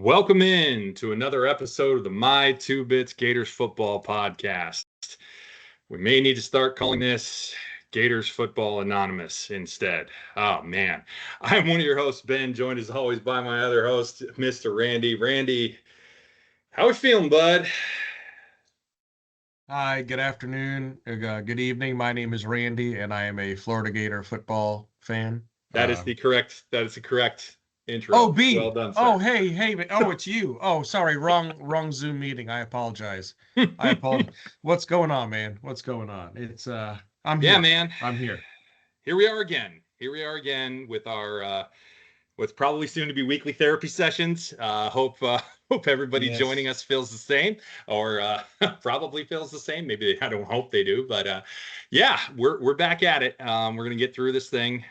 Welcome in to another episode of the My Two Bits Gators Football Podcast. We may need to start calling this Gators Football Anonymous instead. Oh, man. I'm one of your hosts, Ben, joined as always by my other host, Mr. Randy. Randy, how we feeling, bud? Hi, good afternoon, good evening. My name is Randy, and I am a Florida Gator football fan. That is the correct intro. Oh, B. Well done, Oh, sir. hey. Oh, it's you. Oh, sorry, wrong Zoom meeting. I apologize. I apologize. What's going on, man? What's going on? I'm Yeah, here. man. I'm here. Here we are again with our what's probably soon to be weekly therapy sessions. Hope everybody Yes. joining us feels the same, or probably feels the same. Maybe I don't hope they do, but yeah, we're back at it. We're gonna get through this thing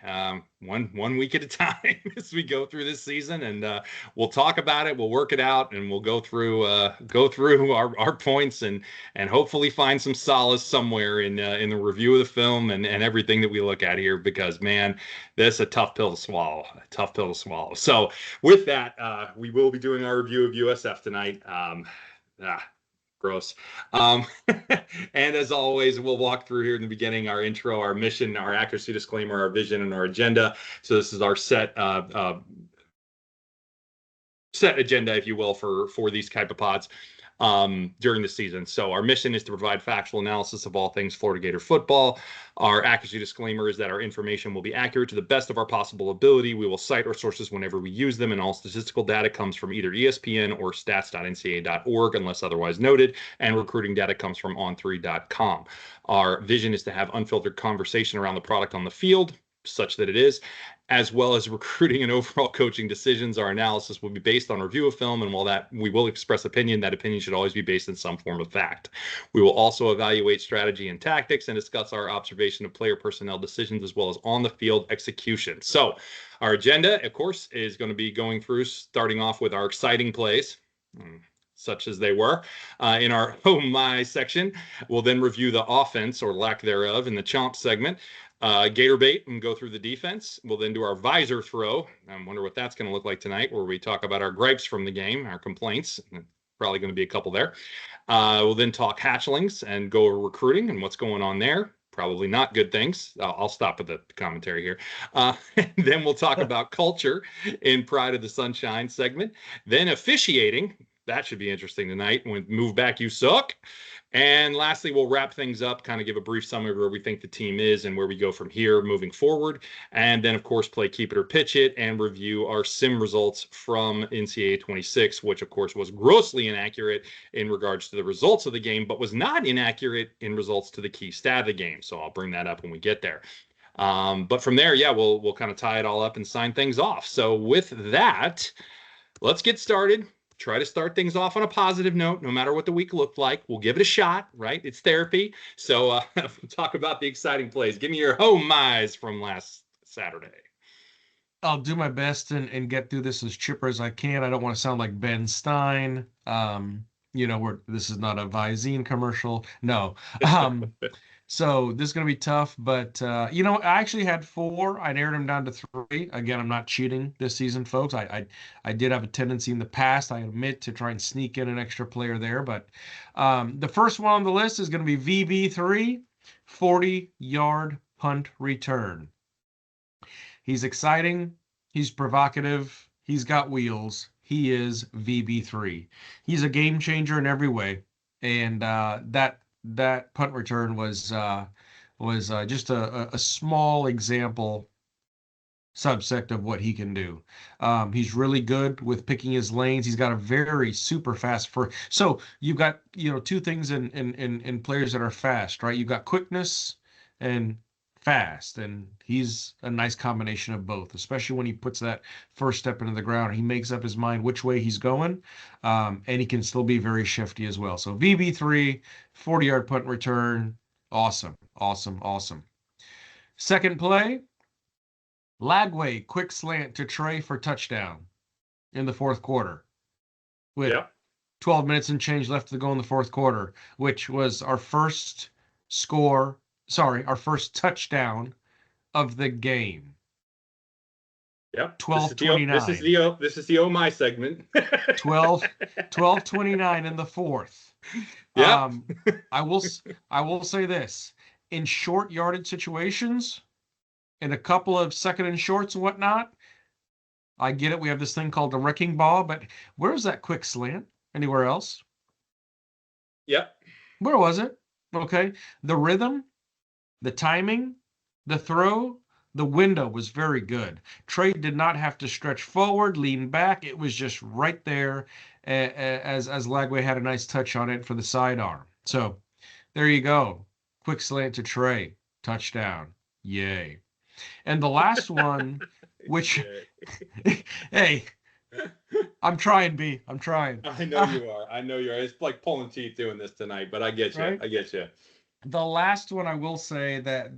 one week at a time as we go through this season, and we'll talk about it. We'll work it out, and we'll go through our points and hopefully find some solace somewhere in the review of the film and everything that we look at here. Because man, this is a tough pill to swallow. So with that, we will be doing our review of USF tonight. Gross. And as always, we'll walk through here in the beginning our intro, our mission, our accuracy disclaimer, our vision, and our agenda. So this is our set agenda, if you will, for these type of pods during the season. So our mission is to provide factual analysis of all things Florida Gator football. Our accuracy disclaimer is that our information will be accurate to the best of our possible ability. We will cite our sources whenever we use them, and all statistical data comes from either ESPN or stats.ncaa.org unless otherwise noted, and recruiting data comes from on3.com. Our vision is to have unfiltered conversation around the product on the field, such that it is, as well as recruiting and overall coaching decisions. Our analysis will be based on review of film, and while that we will express opinion, that opinion should always be based in some form of fact. We will also evaluate strategy and tactics and discuss our observation of player personnel decisions as well as on the field execution. So our agenda, of course, is going to be going through, starting off with our exciting plays, such as they were, in our Oh My section. We'll then review the offense, or lack thereof, in the Chomp segment. Gator bait and go through the defense. We'll then do our visor throw. I wonder what that's going to look like tonight, where we talk about our gripes from the game, our complaints. Probably going to be a couple there. We'll then talk hatchlings and go over recruiting and what's going on there. Probably not good things. I'll stop with the commentary here. Then we'll talk about culture in Pride of the Sunshine segment. Then officiating. That should be interesting tonight. When move back, you suck. And lastly, we'll wrap things up, kind of give a brief summary of where we think the team is and where we go from here moving forward. And then, of course, play Keep It or Pitch It and review our sim results from NCAA 26, which, of course, was grossly inaccurate in regards to the results of the game, but was not inaccurate in results to the key stat of the game. So I'll bring that up when we get there. But from there, yeah, we'll kind of tie it all up and sign things off. So with that, let's get started. Try to start things off on a positive note, no matter what the week looked like. We'll give it a shot, right? It's therapy. So we'll talk about the exciting plays. Give me your home my's from last Saturday. I'll do my best and get through this as chipper as I can. I don't want to sound like Ben Stein. This is not a Visine commercial. No. So this is going to be tough, but I actually had 4. I narrowed them down to 3. Again, I'm not cheating this season, folks. I did have a tendency in the past, I admit, to try and sneak in an extra player there. But the first one on the list is going to be VB3, 40-yard punt return. He's exciting. He's provocative. He's got wheels. He is VB3. He's a game changer in every way, and that punt return was just a small example subsect of what he can do. He's really good with picking his lanes. He's got a very super fast so you've got 2 things in players that are fast, right? You've got quickness and fast, and he's a nice combination of both, especially when he puts that first step into the ground. He makes up his mind which way he's going, and he can still be very shifty as well. So VB3, 40-yard punt return, awesome. Second play, Lagway quick slant to Trey for touchdown in the fourth quarter with 12 minutes and change left to go in the fourth quarter, which was our first touchdown of the game. Yep. This is the $12.29. this is the oh my segment. 12:29 in the fourth. Yep. Um, I will say this: in short yardage situations, in a couple of second and shorts and whatnot, I get it. We have this thing called the wrecking ball, but where's that quick slant? Anywhere else? Yep. Where was it? Okay. The rhythm, the timing, the throw, the window was very good. Trey did not have to stretch forward, lean back. It was just right there as Lagway had a nice touch on it for the sidearm. So there you go. Quick slant to Trey. Touchdown. Yay. And the last one, which, hey, I'm trying, B. I'm trying. I know you are. I know you are. It's like pulling teeth doing this tonight, but I get you. Right? I get you. The last one I will say that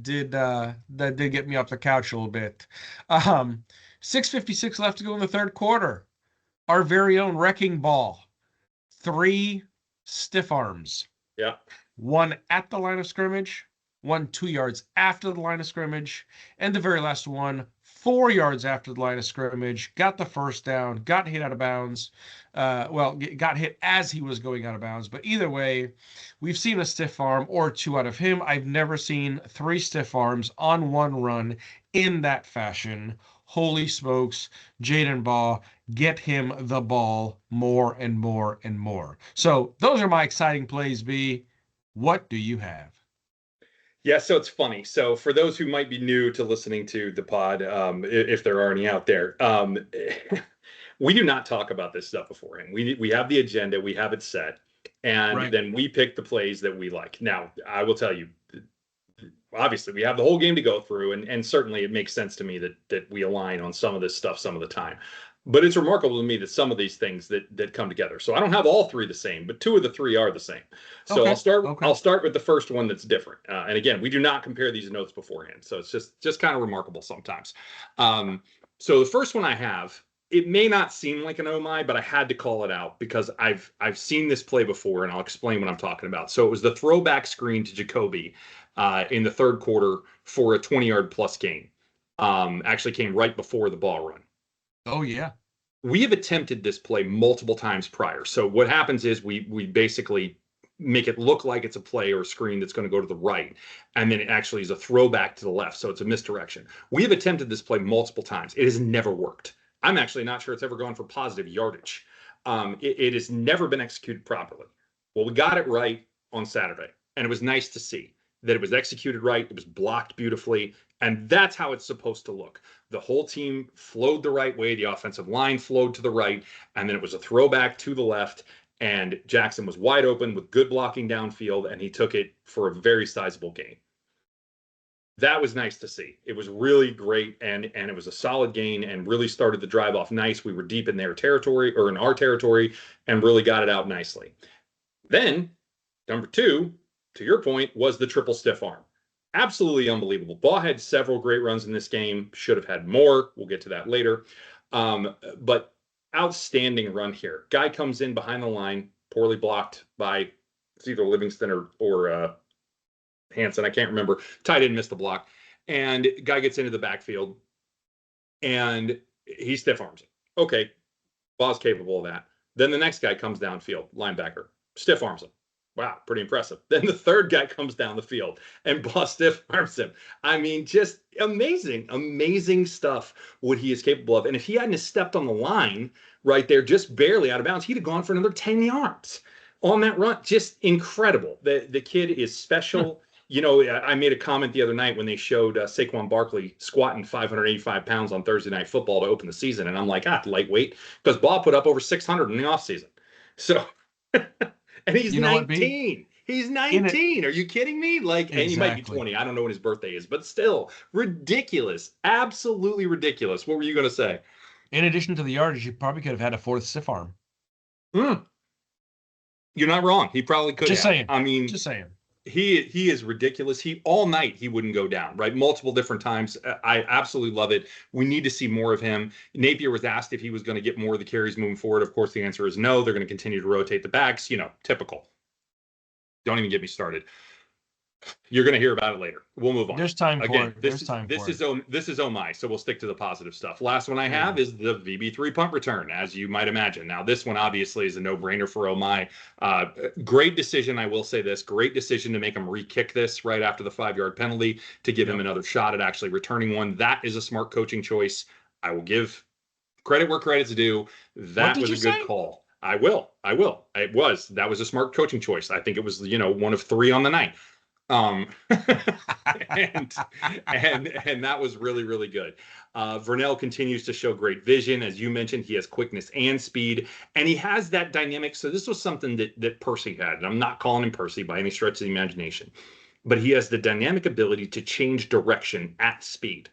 did get me off the couch a little bit. 6:56 left to go in the third quarter. Our very own wrecking ball. 3 stiff arms. Yeah. One at the line of scrimmage, one 2 yards after the line of scrimmage, and the very last one 4 yards after the line of scrimmage. Got the first down, got hit out of bounds. Got hit as he was going out of bounds. But either way, we've seen a stiff arm or 2 out of him. I've never seen 3 stiff arms on one run in that fashion. Holy smokes, Jaden Baugh, get him the ball more and more and more. So those are my exciting plays, B. What do you have? Yeah, so it's funny. So for those who might be new to listening to the pod, if there are any out there, we do not talk about this stuff beforehand. We have the agenda, we have it set, and then we pick the plays that we like. Now, I will tell you, obviously, we have the whole game to go through, and certainly it makes sense to me that we align on some of this stuff some of the time. But it's remarkable to me that some of these things that come together. So I don't have all 3 the same, but 2 of the 3 are the same. So Okay. I'll start with the first one that's different. And again, we do not compare these notes beforehand, so it's just kind of remarkable sometimes. So the first one I have, it may not seem like an oh my, but I had to call it out because I've seen this play before, and I'll explain what I'm talking about. So it was the throwback screen to Jacoby in the third quarter for a 20-yard plus gain. Actually came right before the ball run. Oh, yeah. We have attempted this play multiple times prior. So what happens is we basically make it look like it's a play or a screen that's going to go to the right, and then it actually is a throwback to the left. So it's a misdirection. We have attempted this play multiple times. It has never worked. I'm actually not sure it's ever gone for positive yardage. It has never been executed properly. Well, we got it right on Saturday, and it was nice to see that it was executed right. It was blocked beautifully, and that's how it's supposed to look. The whole team flowed the right way. The offensive line flowed to the right, and then it was a throwback to the left, and Jackson was wide open with good blocking downfield, and he took it for a very sizable gain. That was nice to see. It was really great, and it was a solid gain and really started the drive off nice. We were deep in their territory, or in our territory, and really got it out nicely. Then, number 2, to your point, was the triple stiff arm. Absolutely unbelievable. Baugh had several great runs in this game. Should have had more. We'll get to that later. But outstanding run here. Guy comes in behind the line, poorly blocked by it's either Livingston or Hansen. I can't remember. Tight end missed the block. And guy gets into the backfield, and he stiff arms it. Okay, Baugh's capable of that. Then the next guy comes downfield, linebacker, stiff arms him. Wow, pretty impressive. Then the third guy comes down the field and Baugh stiff arms him. I mean, just amazing stuff what he is capable of. And if he hadn't stepped on the line right there, just barely out of bounds, he'd have gone for another 10 yards on that run. Just incredible. The kid is special. You know, I made a comment the other night when they showed Saquon Barkley squatting 585 pounds on Thursday Night Football to open the season. And I'm like, lightweight, because Baugh put up over 600 in the offseason. So... And he's 19. He's 19. Are you kidding me? Like, exactly. And he might be 20. I don't know when his birthday is, but still ridiculous. Absolutely ridiculous. What were you going to say? In addition to the yardage, he probably could have had a 4th stiff arm. You're not wrong. He probably could just have. Saying. I mean, just saying. He is ridiculous. All night he wouldn't go down, right? Multiple different times. I absolutely love it. We need to see more of him. Napier was asked if he was going to get more of the carries moving forward. Of course, the answer is no. They're going to continue to rotate the backs. You know, typical. Don't even get me started. You're going to hear about it later. We'll move on. There's time for Again, it. There's time for it. This is oh my, so we'll stick to the positive stuff. Last one I have is the VB3 punt return, as you might imagine. Now, this one obviously is a no-brainer for oh my. Great decision, I will say this. Great decision to make him re-kick this right after the 5-yard penalty to give him another shot at actually returning one. That is a smart coaching choice. I will give credit where credit's due. That was a good call. I will. That was a smart coaching choice. I think it was, one of 3 on the night. And that was really, really good. Vernell continues to show great vision. As you mentioned, he has quickness and speed, and he has that dynamic. So this was something that Percy had, and I'm not calling him Percy by any stretch of the imagination, but he has the dynamic ability to change direction at speed.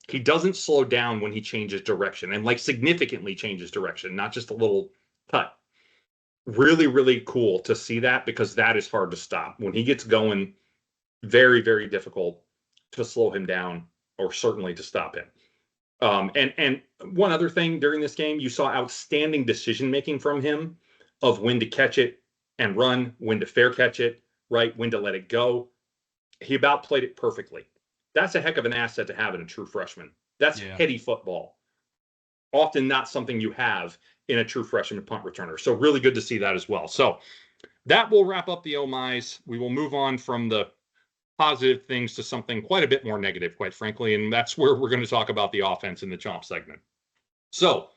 He doesn't slow down when he changes direction, and significantly changes direction, not just a little cut. Really, really cool to see that, because that is hard to stop. When he gets going, very, very difficult to slow him down, or certainly to stop him. And one other thing during this game, you saw outstanding decision-making from him of when to catch it and run, when to fair catch it, right, when to let it go. He about played it perfectly. That's a heck of an asset to have in a true freshman. That's heady football. Often not something you have in a true freshman punt returner. So really good to see that as well. So that will wrap up the oh my's. We will move on from the positive things to something quite a bit more negative, quite frankly, and that's where we're going to talk about the offense in the Chomp segment. So,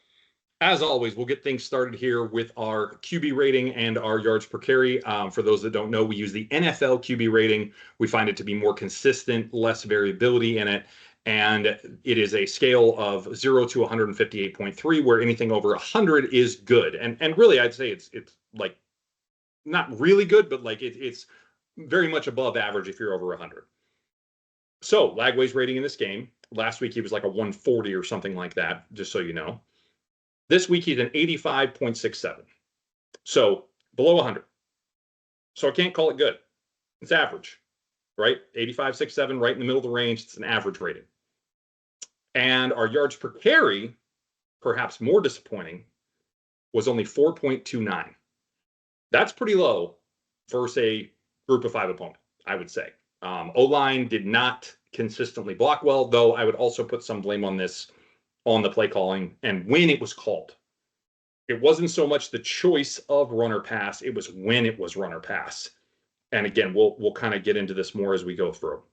as always, we'll get things started here with our QB rating and our yards per carry. For those that don't know, we use the NFL QB rating. We find it to be more consistent, less variability in it, and it is a scale of 0 to 158.3, where anything over 100 is good. And really, I'd say it's not really good, but it's very much above average if you're over 100. So Lagway's rating in this game, last week he was like a 140 or something like that, just so you know. This week he's an 85.67. So below 100. So I can't call it good. It's average, right? 85.67, right in the middle of the range. It's an average rating. And our yards per carry, perhaps more disappointing, was only 4.29. That's pretty low versus a group of 5 opponent, I would say. O-line did not consistently block well, though I would also put some blame on this on the play calling and when it was called. It wasn't so much the choice of run or pass, it was when it was run or pass. And again, we'll kind of get into this more as we go through.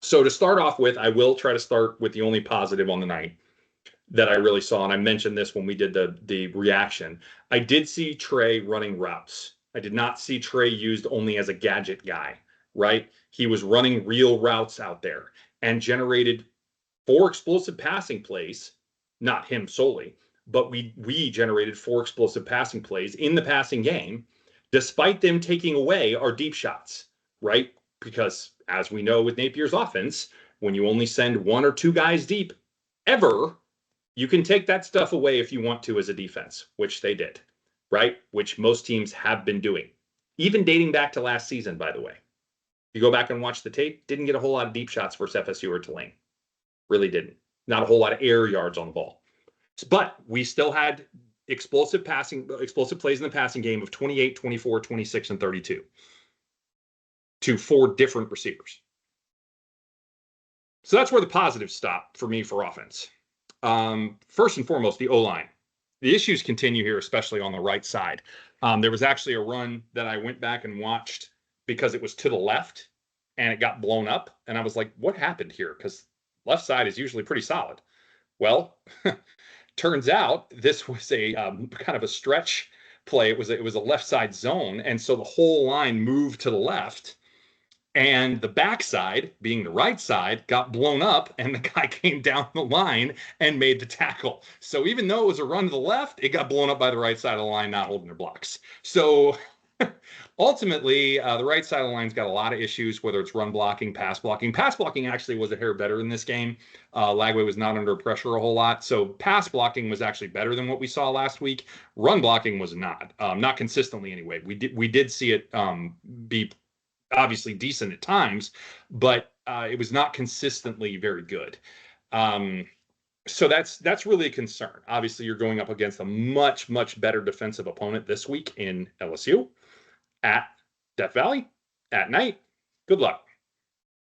So to start off with, I will try to start with the only positive on the night that I really saw, and I mentioned this when we did the reaction. I did see Trey running routes. I did not see Trey used only as a gadget guy, right? He was running real routes out there and generated 4 explosive passing plays, not him solely, but we generated 4 explosive passing plays in the passing game, despite them taking away our deep shots, right? Because as we know with Napier's offense, when you only send 1 or 2 guys deep ever, you can take that stuff away if you want to as a defense, which they did. Right? Which most teams have been doing, even dating back to last season, by the way. You go back and watch the tape, didn't get a whole lot of deep shots versus FSU or Tulane. Really didn't. Not a whole lot of air yards on the ball. But we still had explosive plays in the passing game of 28, 24, 26, and 32 to 4 different receivers. So that's where the positives stop for me for offense. First and foremost, the O-line. The issues continue here, especially on the right side. There was actually a run that I went back and watched because it was to the left and it got blown up. And I was like, what happened here? Because left side is usually pretty solid. Well, turns out this was a kind of a stretch play. It was a left side zone. And so the whole line moved to the left. And the backside, being the right side, got blown up, and the guy came down the line and made the tackle. So even though it was a run to the left, it got blown up by the right side of the line, not holding their blocks. So ultimately, the right side of the line's got a lot of issues, whether it's run blocking, pass blocking. Pass blocking actually was a hair better in this game. Lagway was not under pressure a whole lot. So pass blocking was actually better than what we saw last week. Run blocking was not consistently anyway. We did see it be obviously decent at times, but it was not consistently very good. So that's really a concern. Obviously, you're going up against a much, much better defensive opponent this week in LSU at Death Valley at night. Good luck.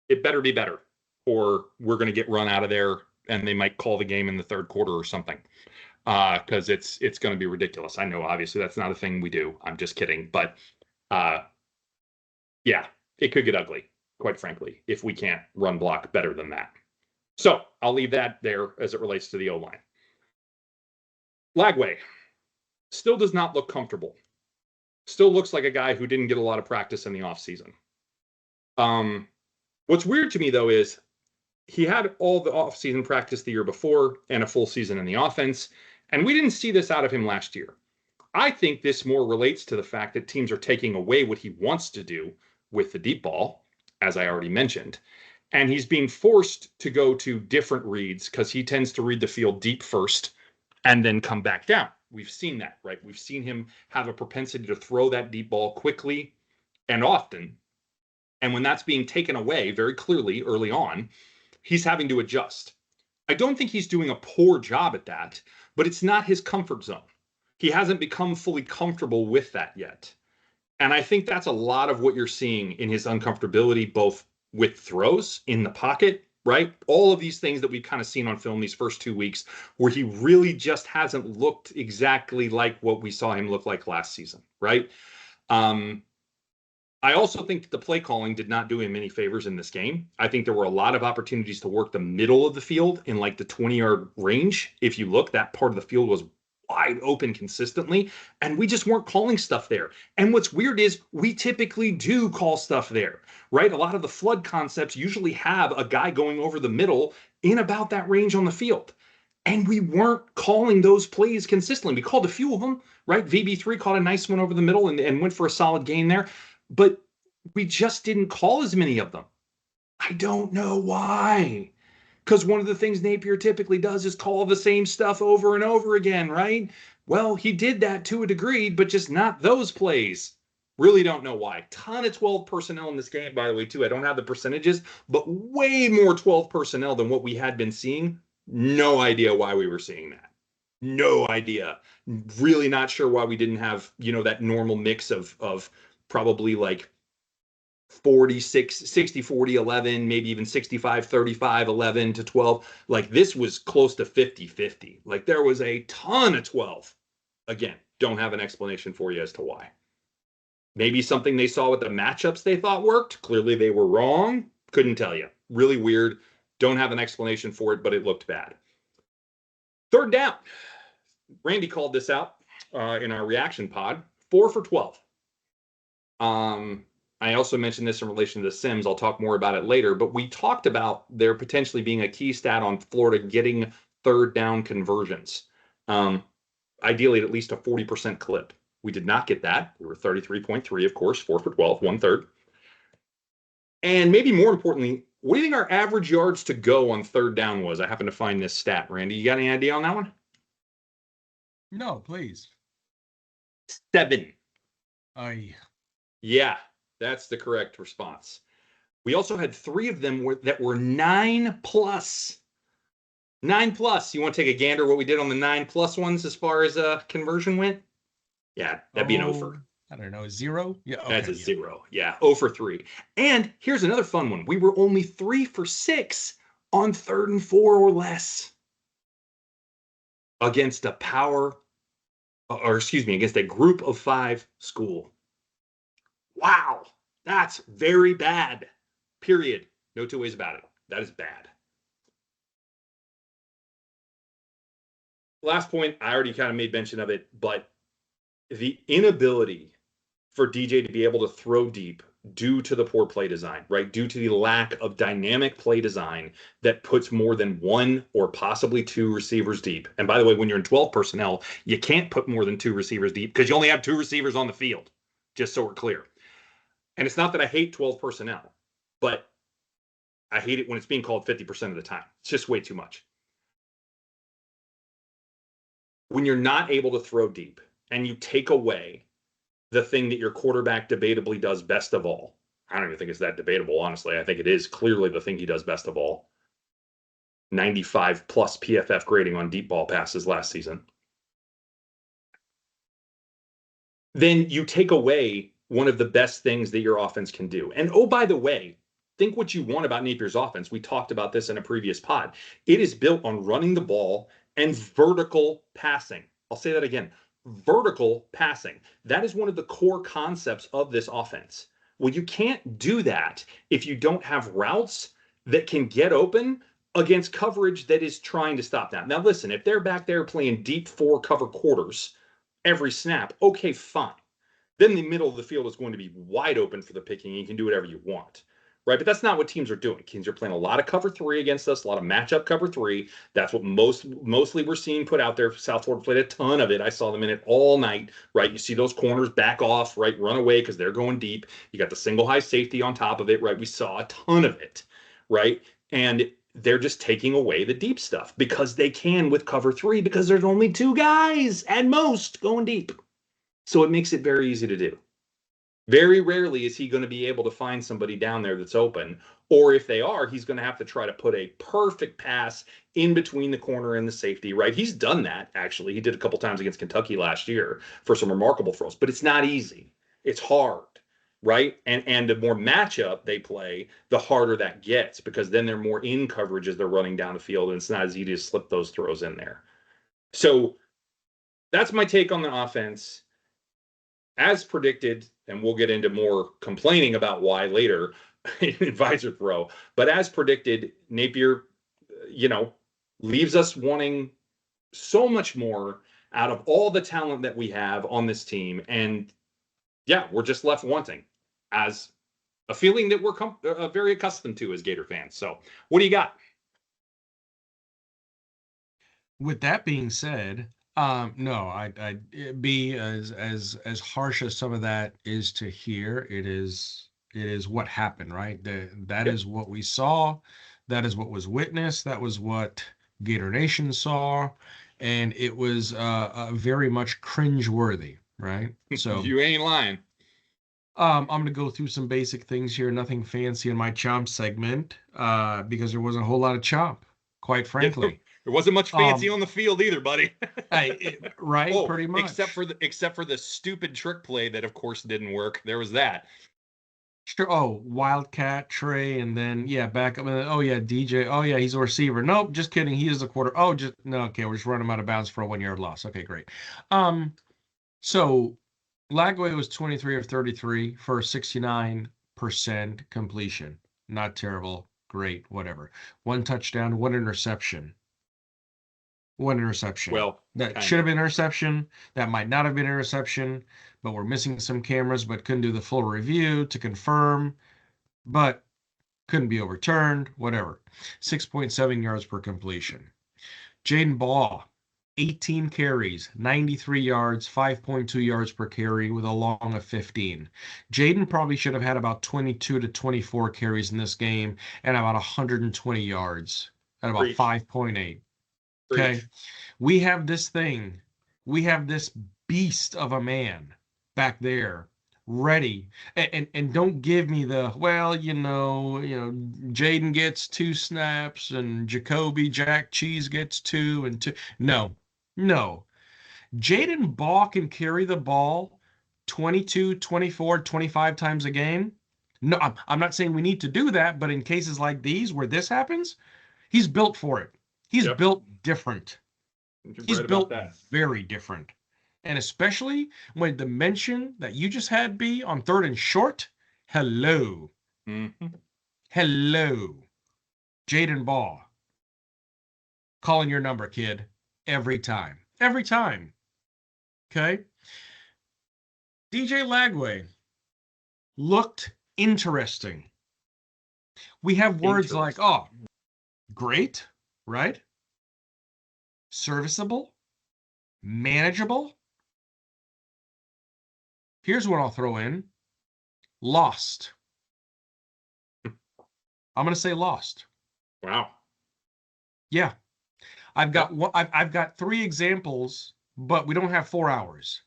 it better be better, or we're going to get run out of there, and they might call the game in the third quarter or something. Because it's going to be ridiculous. I know, obviously, that's not a thing we do. I'm just kidding, but yeah, it could get ugly, quite frankly, if we can't run block better than that. So I'll leave that there as it relates to the O-line. Lagway still does not look comfortable. Still looks like a guy who didn't get a lot of practice in the offseason. What's weird to me, though, is he had all the offseason practice the year before and a full season in the offense, and we didn't see this out of him last year. I think this more relates to the fact that teams are taking away what he wants to do with the deep ball, as I already mentioned, and he's being forced to go to different reads because he tends to read the field deep first and then come back down. We've seen that, right? We've seen him have a propensity to throw that deep ball quickly and often. And when that's being taken away very clearly early on, he's having to adjust. I don't think he's doing a poor job at that, but it's not his comfort zone. He hasn't become fully comfortable with that yet. And I think that's a lot of what you're seeing in his uncomfortability, both with throws in the pocket, right? All of these things that we've kind of seen on film these first 2 weeks, where he really just hasn't looked exactly like what we saw him look like last season, right? I also think the play calling did not do him any favors in this game. I think there were a lot of opportunities to work the middle of the field in like the 20-yard range. If you look, that part of the field was wide open consistently, and we just weren't calling stuff there. And what's weird is we typically do call stuff there, right? A lot of the flood concepts usually have a guy going over the middle in about that range on the field. And we weren't calling those plays consistently. We called a few of them, right? VB3 caught a nice one over the middle and went for a solid gain there. But we just didn't call as many of them. I don't know why. Because one of the things Napier typically does is call the same stuff over and over again, right? Well, he did that to a degree, but just not those plays. Really don't know why. Ton of 12 personnel in this game, by the way, too. I don't have the percentages, but way more 12 personnel than what we had been seeing. No idea why we were seeing that. No idea. Really not sure why we didn't have, that normal mix of probably like 60, 40, 11, maybe even 65, 35, 11 to 12. Like this was close to 50, 50. Like there was a ton of 12. Again, don't have an explanation for you as to why. Maybe something they saw with the matchups they thought worked. Clearly they were wrong. Couldn't tell you. Really weird. Don't have an explanation for it, but it looked bad. Third down. Randy called this out in our reaction pod. 4 for 12. I also mentioned this in relation to the Sims. I'll talk more about it later, but we talked about there potentially being a key stat on Florida getting third down conversions. Ideally at least a 40% clip. We did not get that. We were 33.3, of course, 4 for 12, 1/3. And maybe more importantly, what do you think our average yards to go on third down was? I happen to find this stat. Randy, you got any idea on that one? No, please. 7. Yeah, that's the correct response. We also had 3 of them that were 9+. 9+. You want to take a gander what we did on the 9+ ones as far as conversion went? Yeah, that'd be an 0 I don't know, a 0? Yeah, okay, that's a 0. Yeah, 0 for 3. And here's another fun one. We were only 3 for 6 on 3rd and 4 or less against a against a group of 5 school. Wow, that's very bad. Period. No two ways about it. That is bad. Last point, I already kind of made mention of it, but the inability for DJ to be able to throw deep due to the poor play design, right? Due to the lack of dynamic play design that puts more than 1 or possibly 2 receivers deep. And by the way, when you're in 12 personnel, you can't put more than 2 receivers deep because you only have 2 receivers on the field, just so we're clear. And it's not that I hate 12 personnel, but I hate it when it's being called 50% of the time. It's just way too much. When you're not able to throw deep and you take away the thing that your quarterback debatably does best of all. I don't even think it's that debatable, honestly. I think it is clearly the thing he does best of all. 95+ PFF grading on deep ball passes last season. Then you take away one of the best things that your offense can do. And oh, by the way, think what you want about Napier's offense. We talked about this in a previous pod. It is built on running the ball and vertical passing. I'll say that again. Vertical passing. That is one of the core concepts of this offense. Well, you can't do that if you don't have routes that can get open against coverage that is trying to stop that. Now, listen, if they're back there playing deep 4 cover quarters every snap, okay, fine. Then the middle of the field is going to be wide open for the picking. And you can do whatever you want, right? But that's not what teams are doing. Teams are playing a lot of cover 3 against us, a lot of matchup cover 3. That's what mostly we're seeing put out there. South Florida played a ton of it. I saw them in it all night, right? You see those corners back off, right? Run away because they're going deep. You got the single high safety on top of it, right? We saw a ton of it, right? And they're just taking away the deep stuff because they can with cover 3 because there's only 2 guys at most going deep. So it makes it very easy to do. Very rarely is he going to be able to find somebody down there that's open. Or if they are, he's going to have to try to put a perfect pass in between the corner and the safety, right? He's done that, actually. He did a couple times against Kentucky last year for some remarkable throws. But it's not easy. It's hard, right? And the more matchup they play, the harder that gets because then they're more in coverage as they're running down the field. And it's not as easy to slip those throws in there. So that's my take on the offense. As predicted, and we'll get into more complaining about why later in advisor throw, but as predicted, Napier, leaves us wanting so much more out of all the talent that we have on this team. And yeah, we're just left wanting, as a feeling that we're very accustomed to as Gator fans. So what do you got? With that being said, no, I'd be as harsh as some of that is to hear. It is what happened, right? That is what we saw. That is what was witnessed. That was what Gator Nation saw, and it was very much cringeworthy, right? So you ain't lying. I'm gonna go through some basic things here. Nothing fancy in my chomp segment, because there wasn't a whole lot of chomp, quite frankly. There wasn't much fancy on the field either, buddy. Right, pretty much. Except for the stupid trick play that, of course, didn't work. There was that. Sure. Oh, Wildcat, Trey, and then back up. Oh yeah, DJ. Oh yeah, he's a receiver. Nope, just kidding. He is a quarter. Oh, just no. Okay, we're just running him out of bounds for a 1-yard loss. Okay, great. So Lagway was 23 of 33 for 69% completion. Not terrible. Great. Whatever. 1 touchdown, 1 interception. 1 interception. Well, that should have been interception. That might not have been interception, but we're missing some cameras, but couldn't do the full review to confirm, but couldn't be overturned, whatever. 6.7 yards per completion. Jaden Baugh, 18 carries, 93 yards, 5.2 yards per carry with a long of 15. Jaden probably should have had about 22 to 24 carries in this game and about 120 yards at about 5.8. Okay, we have this thing. We have this beast of a man back there ready. And don't give me the, Jaden gets 2 snaps and Jacoby Jack Cheese gets 2 and 2. No. Jaden Baugh can carry the ball 22, 24, 25 times a game. No, I'm not saying we need to do that, but in cases like these where this happens, he's built for it. He's built different. He's built very different. And especially when the mention that you just had, B, on 3rd and short, hello. Mm-hmm. Hello. Jaden Baugh. Calling your number, kid. Every time. Every time. Okay? DJ Lagway looked interesting. We have words like, oh, great, right? Serviceable, manageable. Here's what I'll throw in. Lost. I'm going to say lost. Wow. Yeah. I've got 3 examples, but we don't have 4 hours.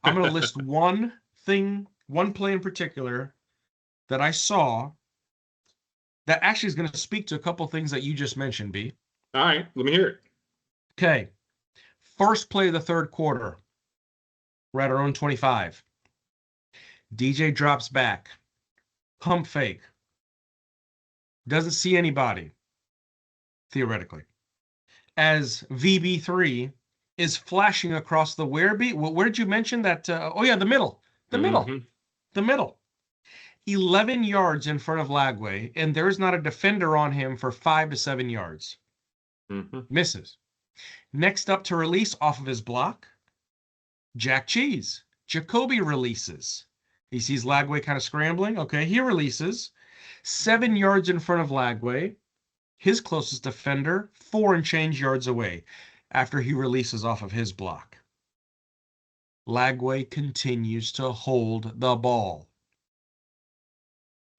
I'm going to list one play in particular that I saw that actually is going to speak to a couple things that you just mentioned, B. All right, let me hear it. Okay. First play of the 3rd quarter. We're at our own 25. DJ drops back. Pump fake. Doesn't see anybody, theoretically. As VB3 is flashing across the where did you mention that? Oh, yeah, the middle. The middle. Mm-hmm. The middle. 11 yards in front of Lagway, and there's not a defender on him for 5 to 7 yards. Mm-hmm. Misses. Next up to release off of his block, Jack Cheese. Jacoby releases. He sees Lagway kind of scrambling. Okay, he releases. 7 yards in front of Lagway. His closest defender, 4 and change yards away after he releases off of his block. Lagway continues to hold the ball.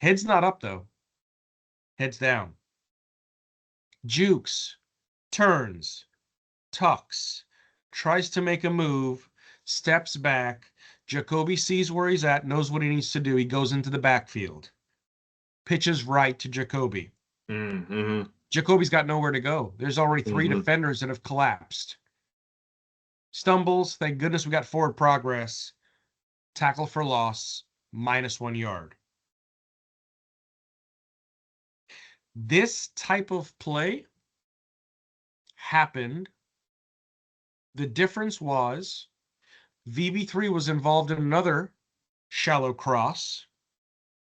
Head's not up, though. Head's down. Jukes, turns, tucks, tries to make a move, steps back. Jacoby sees where he's at, knows what he needs to do. He goes into the backfield. Pitches right to Jacoby. Mm-hmm. Jacoby's got nowhere to go. There's already 3 defenders that have collapsed. Stumbles. Thank goodness we got forward progress. Tackle for loss, -1 yard. This type of play happened. The difference was VB3 was involved in another shallow cross.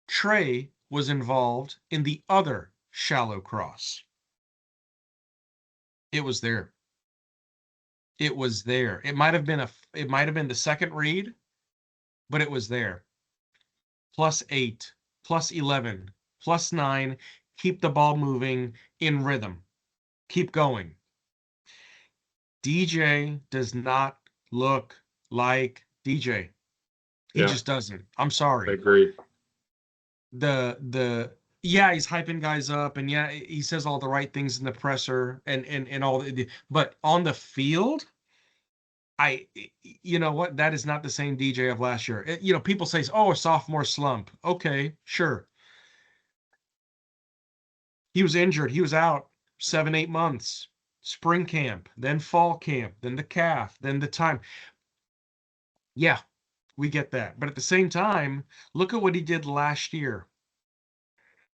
Trey was involved in the other shallow cross. It was there. It was there. It might have been the second read, but it was there. +8, +11, +9. Keep the ball moving in rhythm. Keep going. DJ does not look like DJ. He just doesn't. I'm sorry. I agree. Yeah, he's hyping guys up, and yeah, he says all the right things in the presser and all, but on the field, you know what? That is not the same DJ of last year. People say, oh, a sophomore slump. Okay, sure. He was injured. He was out 7-8 months. Spring camp, then fall camp, then the calf, then the time. Yeah, we get that. But at the same time, look at what he did last year.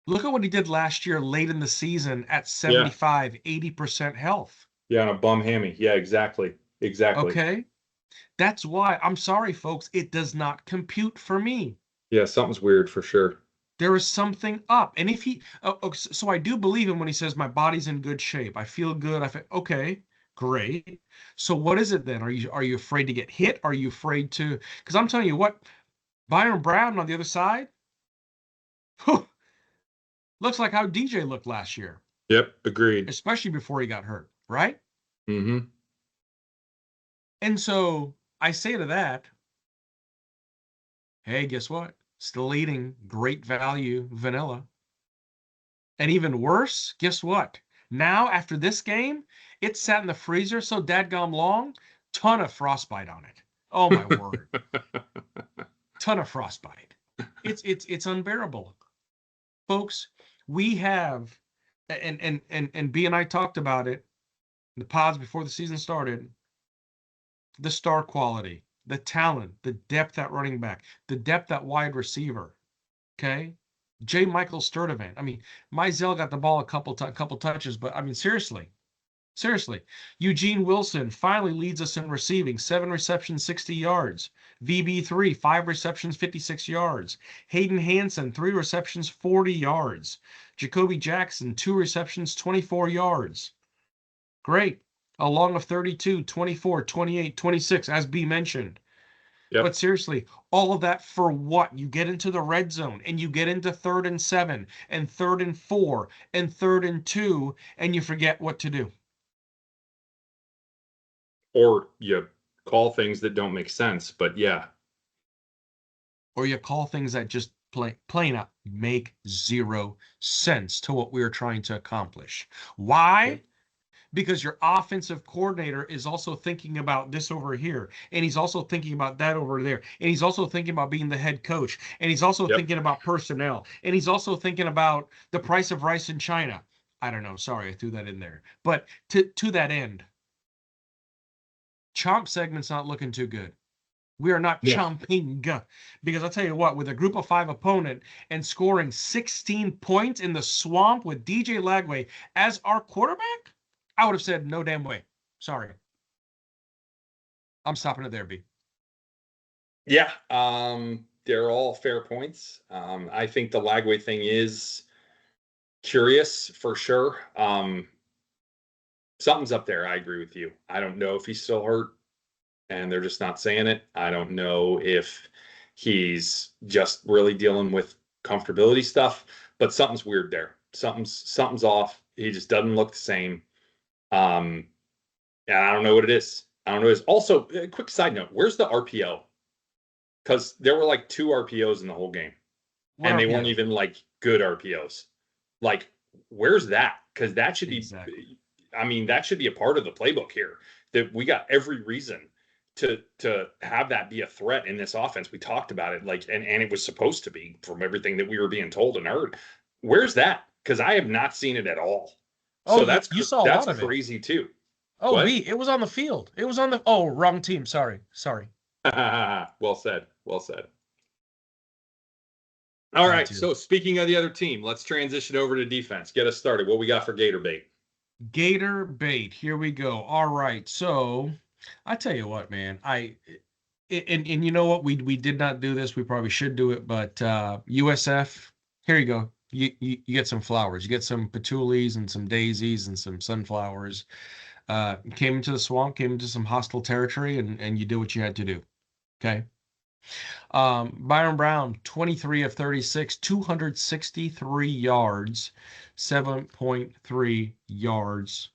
Look at what he did last year late in the season at 75, 80% health. Yeah, on a bum hammy. Yeah, exactly. Okay? That's why, I'm sorry, folks, it does not compute for me. Yeah, something's weird for sure. There is something up. And if so I do believe him when he says my body's in good shape. I feel good. Okay, great. So what is it then? Are you afraid to get hit? Are you afraid to, because I'm telling you what, Byron Brown on the other side, whew, looks like how DJ looked last year. Yep, agreed. Especially before he got hurt, right? Mm-hmm. And so I say to that, hey, guess what? Still eating great value vanilla. And even worse, guess what? Now, after this game, it sat in the freezer so dadgum long, ton of frostbite on it. Oh my word. Ton of frostbite. It's unbearable. Folks, we have, and B and I talked about it in the pods before the season started, the star quality, the talent, the depth at running back, the depth at wide receiver. Okay? J. Michael Sturdivant. I mean, Mizell got the ball a couple touches, but I mean, seriously. Eugene Wilson finally leads us in receiving, 7 receptions, 60 yards. VB3, 5 receptions, 56 yards. Hayden Hansen, 3 receptions, 40 yards. Jacoby Jackson, 2 receptions, 24 yards. Great. A long of 32, 24, 28, 26, as B mentioned. Yep. But seriously, all of that for what? You get into the red zone and you get into 3rd and 7 and 3rd and 4 and 3rd and 2 and you forget what to do. Or you call things that don't make sense, but yeah. Or you call things that just plain out make 0 sense to what we are trying to accomplish. Why? Yep. Because your offensive coordinator is also thinking about this over here, and he's also thinking about that over there, and he's also thinking about being the head coach, and he's also thinking about personnel, and he's also thinking about the price of rice in China. I don't know. Sorry, I threw that in there. But to that end, Chomp segment's not looking too good. We are not Yeah. chomping, because I'll tell you what, with a group of 5 opponent and scoring 16 points in the swamp with DJ Lagway as our quarterback, I would have said no damn way. Sorry. I'm stopping it there, B. Yeah. They're all fair points. I think the Lagway thing is curious for sure. Something's up there. I agree with you. I don't know if he's still hurt and they're just not saying it. I don't know if he's just really dealing with comfortability stuff, but something's weird there. Something's off. He just doesn't look the same. And I don't know what it is. I don't know. It's also a quick side note. Where's the RPO? Because there were like 2 RPOs in the whole game, and they weren't even like good RPOs. Like, where's that? Because that should be, I mean, that should be a part of the playbook here. That we got every reason to have that be a threat in this offense. We talked about it, like, and it was supposed to be from everything that we were being told and heard. Where's that? Because I have not seen it at all. Oh, so you saw a lot of crazy too. Oh, what? B, it was on the field. It was on the, oh, wrong team. Sorry. Well said. Well said. All right. So speaking of the other team, let's transition over to defense. Get us started. What we got for Gator Bait? Gator Bait. Here we go. All right. So I tell you what, man, and you know what? We did not do this. We probably should do it, but USF, here you go. You get some flowers. You get some patchoulis and some daisies and some sunflowers. Came into the swamp, came into some hostile territory, and you did what you had to do. Okay. Byron Brown, 23 of 36, 263 yards, 7.3 yards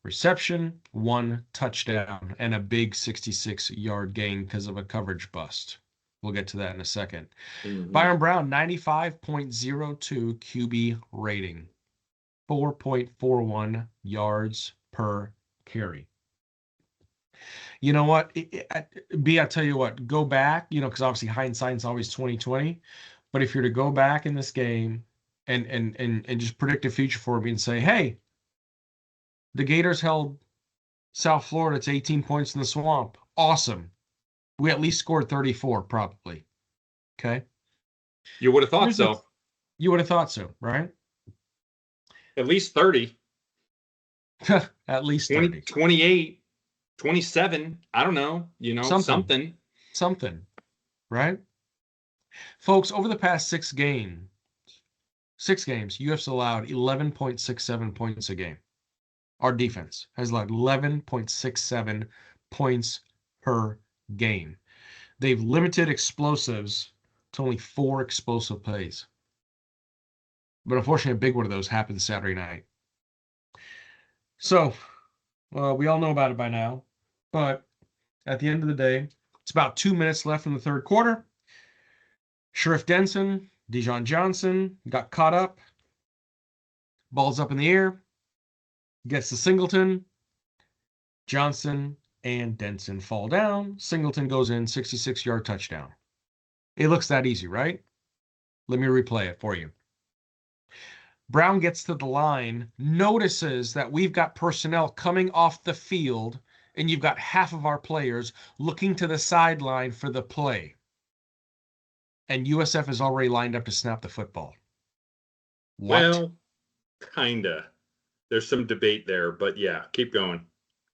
reception, 1 touchdown, and a big 66-yard gain because of a coverage bust. We'll get to that in a second. Mm-hmm. Byron Brown, 95.02 QB rating, 4.41 yards per carry. You know what, B, I tell you what, go back, because obviously hindsight's always 20/20. But if you're to go back in this game and just predict a future for me and say, hey, the Gators held South Florida to 18 points in the swamp. Awesome. We at least scored 34, probably. Okay. You would have thought so. You would have thought so, right? At least 30. At least 30. 28, 27. I don't know. Something. Something. Right? Folks, over the past 6 games, UF's allowed 11.67 points a game. Our defense has allowed 11.67 points per game. They've limited explosives to only 4 explosive plays. But unfortunately, a big one of those happened Saturday night. So, we all know about it by now. But at the end of the day, it's about 2 minutes left in the third quarter. Sheriff Denson, Dijon Johnson got caught up. Ball's up in the air. Gets to Singleton. Johnson and Denson fall down. Singleton goes in, 66-yard touchdown. It looks that easy, right? Let me replay it for you. Brown gets to the line, notices that we've got personnel coming off the field, and you've got half of our players looking to the sideline for the play. And USF is already lined up to snap the football. What? Well, kinda. There's some debate there, but yeah, keep going.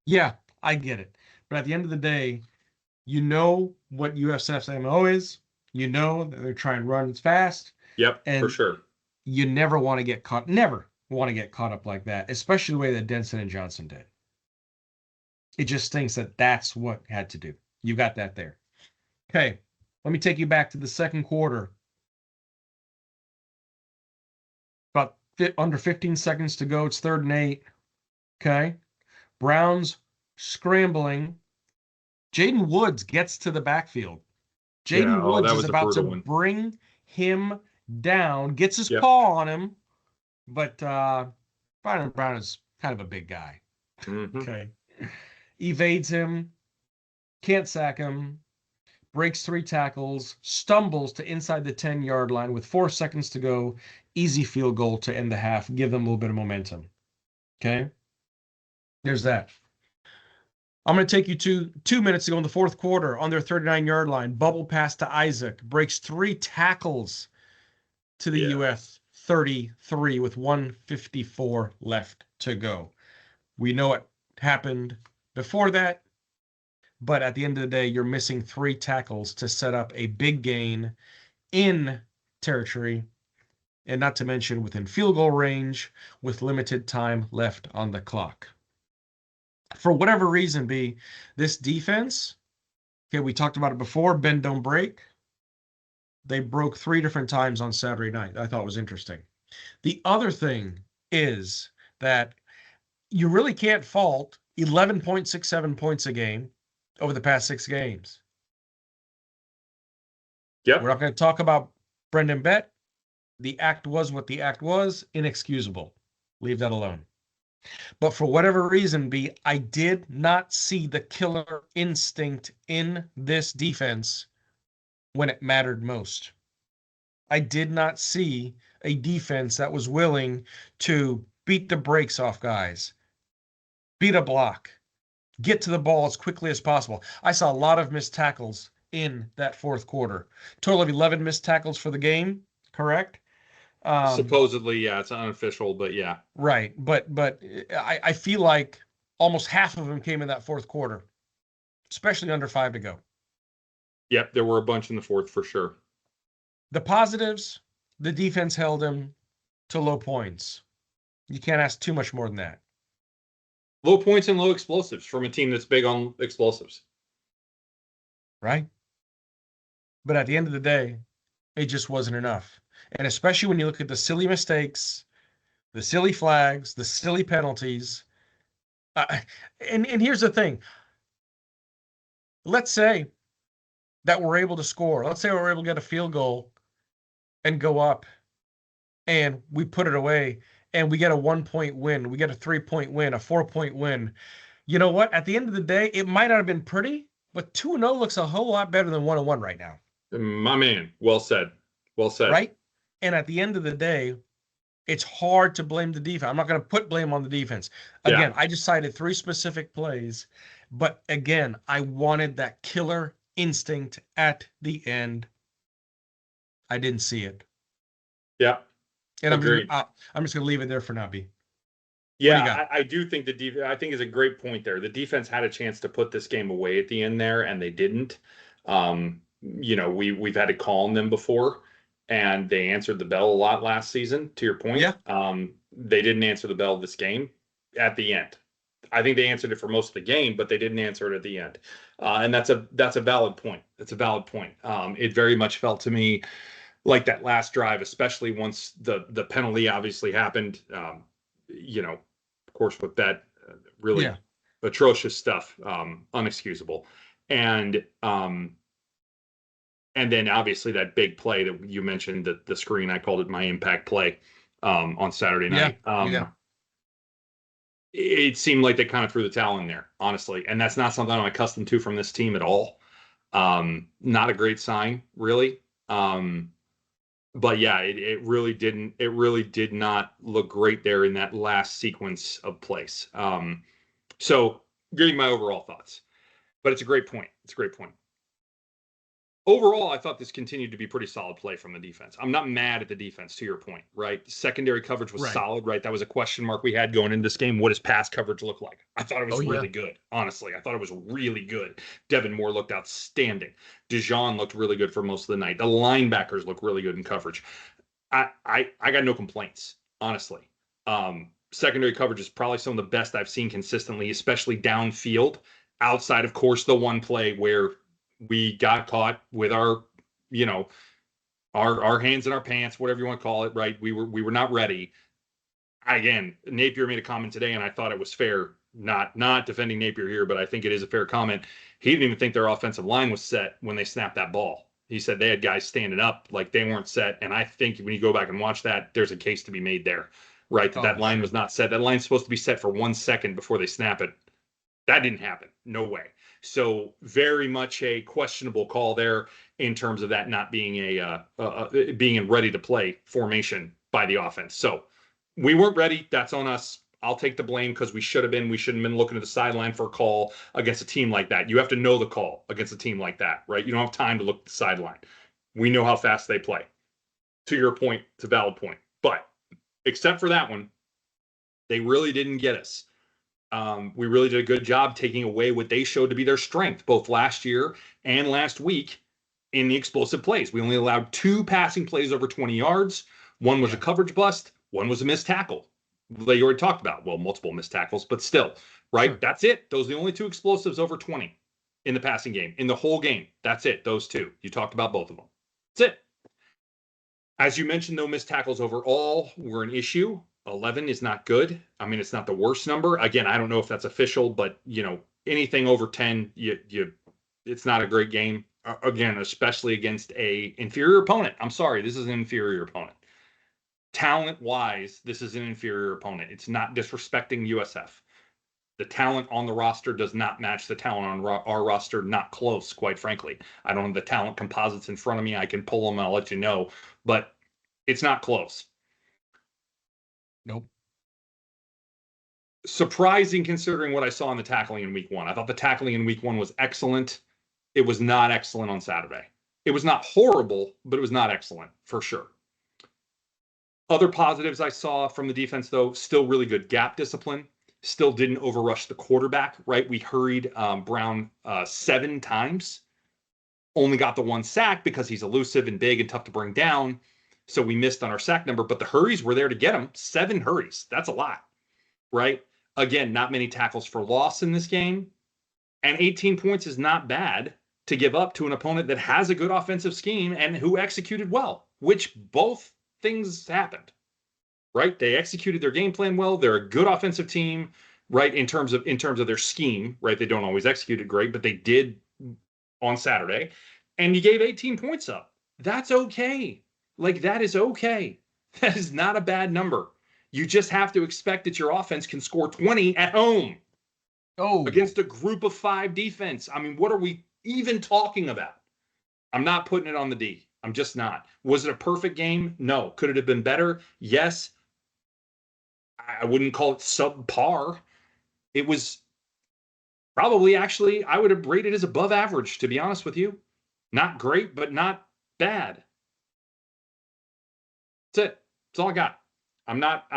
Yeah, I get it. But at the end of the day, you know what USF's MO is. You know that they're trying to run fast. Yep, for sure. You never want to get caught up like that, especially the way that Denson and Johnson did. It just stinks that that's what had to do. You got that there. Okay, let me take you back to the second quarter. About under 15 seconds to go. It's 3rd and 8. Okay. Brown's scrambling. Jaden Woods gets to the backfield. Jaden Woods is about to bring him down, gets his paw on him, but Byron Brown is kind of a big guy. Mm-hmm. Okay. Evades him, can't sack him, breaks 3 tackles, stumbles to inside the 10-yard line with 4 seconds to go. Easy field goal to end the half, give them a little bit of momentum. Okay? There's that. I'm going to take you to 2 minutes ago in the fourth quarter on their 39-yard line. Bubble pass to Isaac. Breaks 3 tackles to the Yeah. UF 33 with 1:54 left to go. We know it happened before that, but at the end of the day, you're missing 3 tackles to set up a big gain in territory, and not to mention within field goal range with limited time left on the clock. For whatever reason, B, this defense, okay, we talked about it before, bend, don't break. They broke 3 different times on Saturday night. I thought it was interesting. The other thing is that you really can't fault 11.67 points a game over the past 6 games. Yep. We're not going to talk about Brendan Bett. The act was what the act was, inexcusable. Leave that alone. But for whatever reason, B, I did not see the killer instinct in this defense when it mattered most. I did not see a defense that was willing to beat the brakes off guys, beat a block, get to the ball as quickly as possible. I saw a lot of missed tackles in that fourth quarter. Total of 11 missed tackles for the game, correct? Supposedly, yeah, it's unofficial, but yeah. Right, but I feel like almost half of them came in that fourth quarter, especially under 5 to go. Yep, there were a bunch in the fourth for sure. The positives, the defense held him to low points. You can't ask too much more than that. Low points and low explosives from a team that's big on explosives. Right? But at the end of the day, it just wasn't enough. And especially when you look at the silly mistakes, the silly flags, the silly penalties. And here's the thing. Let's say that we're able to score. Let's say we're able to get a field goal and go up, and we put it away, and we get a 1-point win. We get a 3-point win, a 4-point win. You know what? At the end of the day, it might not have been pretty, but 2-0 looks a whole lot better than 1-1 right now. My man, well said. Well said. Right? And at the end of the day, it's hard to blame the defense. I'm not going to put blame on the defense. Again, I just cited 3 specific plays, but again, I wanted that killer instinct at the end. I didn't see it. Yeah. And I'm just going to leave it there for now, B. Yeah, I do think the defense, I think is a great point there. The defense had a chance to put this game away at the end there, and they didn't. We've had to call on them before, and they answered the bell a lot last season, to your point. Yeah. They didn't answer the bell this game at the end. I think they answered it for most of the game, but they didn't answer it at the end. And that's a valid point. That's a valid point. It very much felt to me like that last drive, especially once the penalty obviously happened, of course, with that really atrocious stuff, unexcusable. And then obviously that big play that you mentioned, the screen, I called it my impact play on Saturday night. It seemed like they kind of threw the towel in there, honestly. And that's not something I'm accustomed to from this team at all. Not a great sign, really. But yeah, it really did not look great there in that last sequence of plays. So giving my overall thoughts, but it's a great point. It's a great point. Overall, I thought this continued to be pretty solid play from the defense. I'm not mad at the defense, to your point, right? Secondary coverage was solid, right? That was a question mark we had going into this game. What does pass coverage look like? I thought it was really good, honestly. I thought it was really good. Devin Moore looked outstanding. Dijon looked really good for most of the night. The linebackers look really good in coverage. I got no complaints, honestly. Secondary coverage is probably some of the best I've seen consistently, especially downfield, outside, of course, the one play where we got caught with our hands in our pants, whatever you want to call it, right? We were not ready. Again, Napier made a comment today, and I thought it was fair. Not defending Napier here, but I think it is a fair comment. He didn't even think their offensive line was set when they snapped that ball. He said they had guys standing up like they weren't set, and I think when you go back and watch that, there's a case to be made there, right? That line was not set. That line's supposed to be set for 1 second before they snap it. That didn't happen. No way. So very much a questionable call there in terms of that not being being in ready to play formation by the offense. So we weren't ready. That's on us. I'll take the blame because we shouldn't have been looking at the sideline for a call against a team like that. You have to know the call against a team like that, right? You don't have time to look at the sideline. We know how fast they play. To your point, it's a valid point. But except for that one, they really didn't get us. We really did a good job taking away what they showed to be their strength, both last year and last week in the explosive plays. We only allowed 2 passing plays over 20 yards. One was a coverage bust. One was a missed tackle. They already talked about, well, multiple missed tackles, but still, right? Sure. That's it. Those are the only 2 explosives over 20 in the passing game, in the whole game. That's it. Those 2. You talked about both of them. That's it. As you mentioned, though, missed tackles overall were an issue. 11 is not good. I mean, it's not the worst number. Again, I don't know if that's official, but anything over 10, it's not a great game. Again, especially against a inferior opponent. I'm sorry, this is an inferior opponent. Talent-wise, this is an inferior opponent. It's not disrespecting USF. The talent on the roster does not match the talent on our roster. Not close, quite frankly. I don't have the talent composites in front of me. I can pull them and I'll let you know, but it's not close. Nope. Surprising considering what I saw in the tackling in week 1. I thought the tackling in week 1 was excellent. It was not excellent on Saturday. It was not horrible, but it was not excellent for sure. Other positives I saw from the defense, though, still really good gap discipline. Still didn't overrush the quarterback, right? We hurried Brown 7 times. Only got the 1 sack because he's elusive and big and tough to bring down. So we missed on our sack number, but the hurries were there to get him. 7 hurries. That's a lot, right? Again, not many tackles for loss in this game. And 18 points is not bad to give up to an opponent that has a good offensive scheme and who executed well, which both things happened, right? They executed their game plan well. They're a good offensive team, right? In terms of their scheme, right? They don't always execute it great, but they did on Saturday. And you gave 18 points up. That's okay. Like, that is okay. That is not a bad number. You just have to expect that your offense can score 20 at home against a group of 5 defense. I mean, what are we even talking about? I'm not putting it on the D. I'm just not. Was it a perfect game? No. Could it have been better? Yes. I wouldn't call it subpar. It was probably, actually, I would have rated it as above average, to be honest with you. Not great, but not bad. That's it. That's all I got. I'm not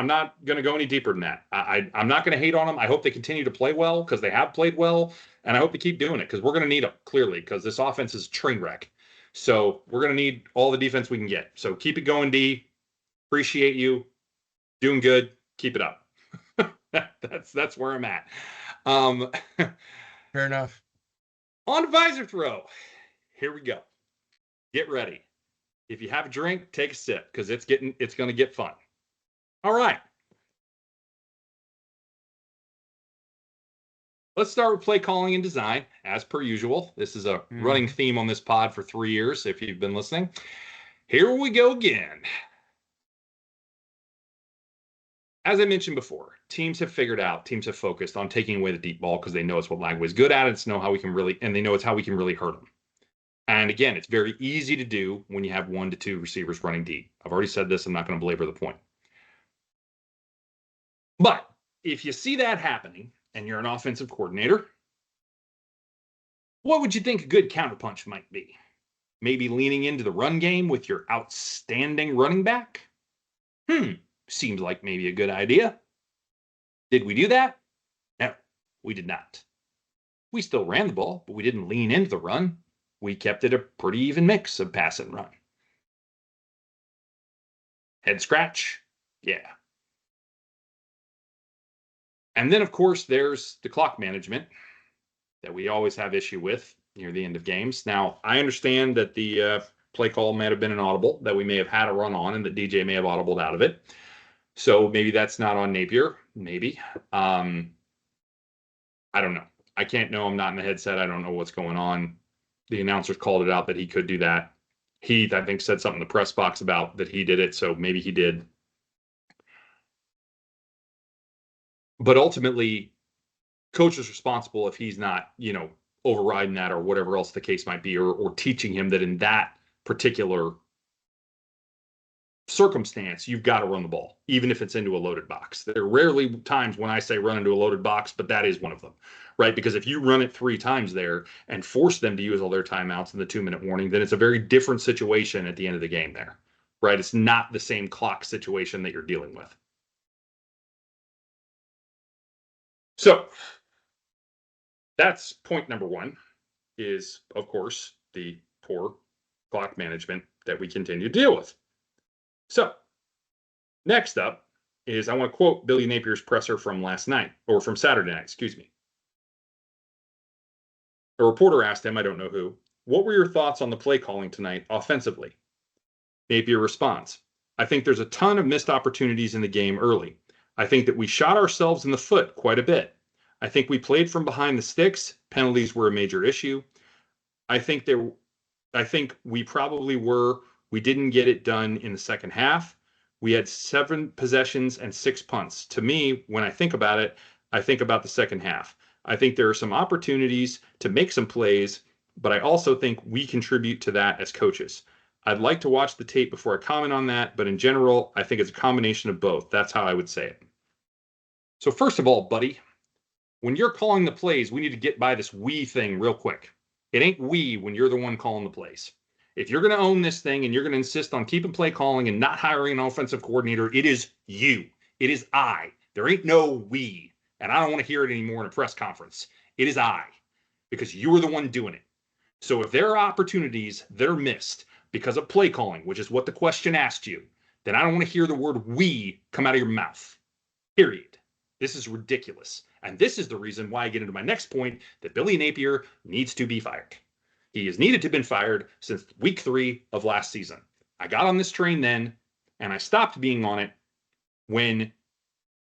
going to go any deeper than that. I'm not going to hate on them. I hope they continue to play well because they have played well, and I hope they keep doing it because we're going to need them, clearly, because this offense is a train wreck. So we're going to need all the defense we can get. So keep it going, D. Appreciate you. Doing good. Keep it up. That's where I'm at. Fair enough. On to visor throw. Here we go. Get ready. If you have a drink, take a sip because it's going to get fun. All right. Let's start with play calling and design, as per usual. This is a running theme on this pod for 3 years, if you've been listening. Here we go again. As I mentioned before, teams have focused on taking away the deep ball because they know it's what Lagway is good at. And they know it's how we can really hurt them. And again, it's very easy to do when you have 1 to 2 receivers running deep. I've already said this. I'm not going to belabor the point. But if you see that happening and you're an offensive coordinator, what would you think a good counterpunch might be? Maybe leaning into the run game with your outstanding running back? Seems like maybe a good idea. Did we do that? No, we did not. We still ran the ball, but we didn't lean into the run. We kept it a pretty even mix of pass and run. Head scratch? Yeah. And then, of course, there's the clock management that we always have issue with near the end of games. Now, I understand that the play call may have been an audible, that we may have had a run on, and that DJ may have audibled out of it. So maybe that's not on Napier. Maybe. I don't know. I can't know. I'm not in the headset. I don't know what's going on. The announcers called it out that he could do that. Heath, I think, said something in the press box about that he did it, so maybe he did. But ultimately, coach is responsible if he's not, overriding that or whatever else the case might be, or teaching him that in that particular circumstance, you've got to run the ball, even if it's into a loaded box. There are rarely times when I say run into a loaded box, but that is one of them, right? Because if you run it 3 times there and force them to use all their timeouts in the 2-minute warning, then it's a very different situation at the end of the game there, right? It's not the same clock situation that you're dealing with. So that's point number 1 is, of course, the poor clock management that we continue to deal with. So next up is I want to quote Billy Napier's presser from last night, or from Saturday night, excuse me. A reporter asked him, I don't know who, what were your thoughts on the play calling tonight offensively? Napier responds, I think there's a ton of missed opportunities in the game early. I think that we shot ourselves in the foot quite a bit. I think we played from behind the sticks. Penalties were a major issue. I think we probably were. We didn't get it done in the second half. We had 7 possessions and 6 punts. To me, when I think about it, I think about the second half. I think there are some opportunities to make some plays, but I also think we contribute to that as coaches. I'd like to watch the tape before I comment on that, but in general, I think it's a combination of both. That's how I would say it. So first of all, buddy, when you're calling the plays, we need to get by this we thing real quick. It ain't we when you're the one calling the plays. If you're going to own this thing and you're going to insist on keeping play calling and not hiring an offensive coordinator, it is you. It is I. There ain't no we. And I don't want to hear it anymore in a press conference. It is I, because you were the one doing it. So if there are opportunities that are missed because of play calling, which is what the question asked you, then I don't want to hear the word we come out of your mouth. Period. This is ridiculous. And this is the reason why I get into my next point, that Billy Napier needs to be fired. He has needed to have been fired since week 3 of last season. I got on this train then, and I stopped being on it when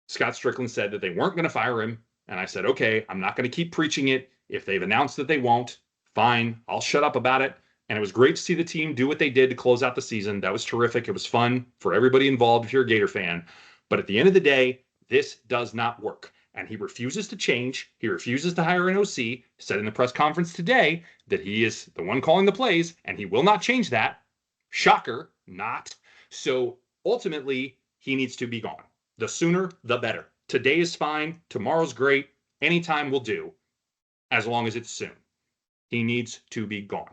Scott Strickland said that they weren't going to fire him. And I said, okay, I'm not going to keep preaching it. If they've announced that they won't, fine, I'll shut up about it. And it was great to see the team do what they did to close out the season. That was terrific. It was fun for everybody involved if you're a Gator fan. But at the end of the day, this does not work. And he refuses to change. He refuses to hire an OC. Said in the press conference today that he is the one calling the plays, and he will not change that. Shocker, not. So ultimately, he needs to be gone. The sooner, the better. Today is fine. Tomorrow's great. Anytime will do, as long as it's soon. He needs to be gone.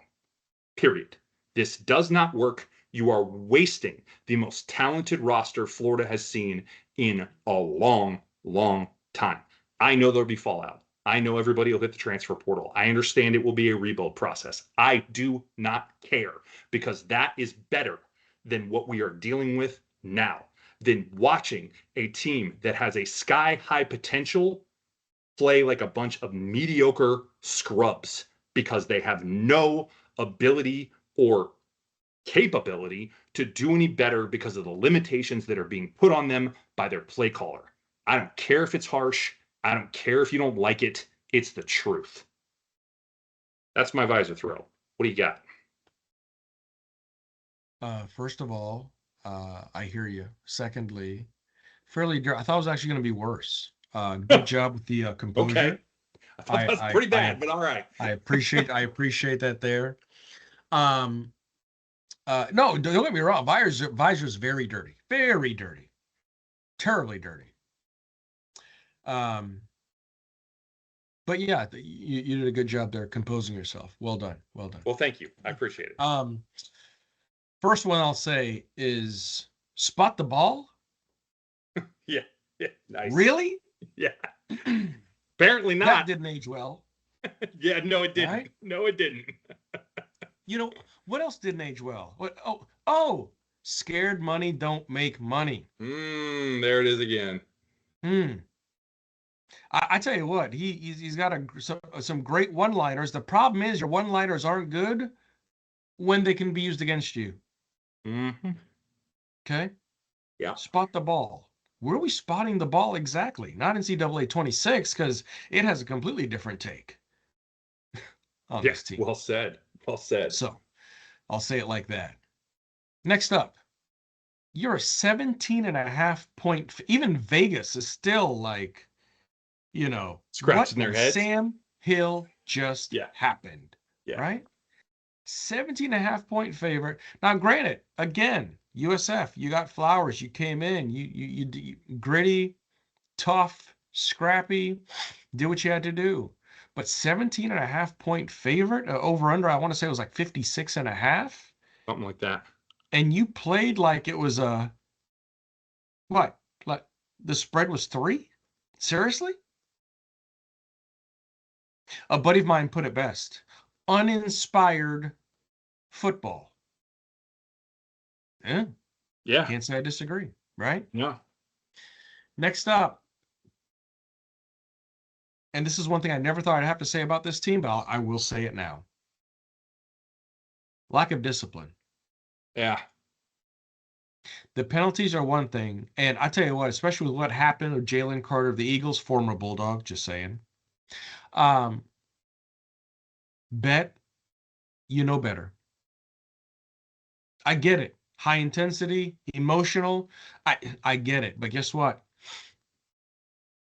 Period. This does not work. You are wasting the most talented roster Florida has seen in a long, long time. I know there'll be fallout. I know everybody will hit the transfer portal. I understand it will be a rebuild process. I do not care, because that is better than what we are dealing with now, than watching a team that has a sky-high potential play like a bunch of mediocre scrubs because they have no ability or capability to do any better because of the limitations that are being put on them by their play caller. I don't care if it's harsh. I don't care if you don't like it. It's the truth. That's my visor throw. What do you got? First of all, I hear you. Secondly, I thought it was actually going to be worse. Good job with the composure. Okay. I thought that was pretty bad, but all right. I appreciate that there. No, don't get me wrong. Visor's very dirty. Very dirty. Terribly dirty. But yeah, you did a good job there composing yourself. Well done. Well done. Well, thank you. I appreciate it. First one I'll say is spot the ball. Yeah. Nice. Really? Yeah. Apparently not. That didn't age well. Yeah, no, it didn't. Right? No, it didn't. You know, what else didn't age well? What? Oh, scared money don't make money. There it is again. I tell you what, he's got some great one-liners. The problem is your one-liners aren't good when they can be used against you. Mm-hmm. Okay? Yeah. Spot the ball. Where are we spotting the ball exactly? Not NCAA 26, because it has a completely different take on this team. Well said. Well said. So, I'll say it like that. Next up, you're a 17.5 point. Even Vegas is still like, scratching their heads. Sam Hill just happened. Yeah. Right? 17.5 point favorite. Now, granted, again, USF, you got Flowers. You came in. You gritty, tough, scrappy, did what you had to do. But 17.5 point favorite, over under, I want to say it was like 56.5. Something like that. And you played like it was what? Like the spread was 3? Seriously? A buddy of mine put it best. Uninspired football. Yeah. Yeah. Can't say I disagree, right? Yeah. Next up, and this is one thing I never thought I'd have to say about this team, but I will say it now. Lack of discipline. Yeah. The penalties are one thing, and I tell you what, especially with what happened with Jalen Carter of the Eagles, former Bulldog, just saying. Bet you know better. I get it. High intensity, emotional. I get it. But guess what?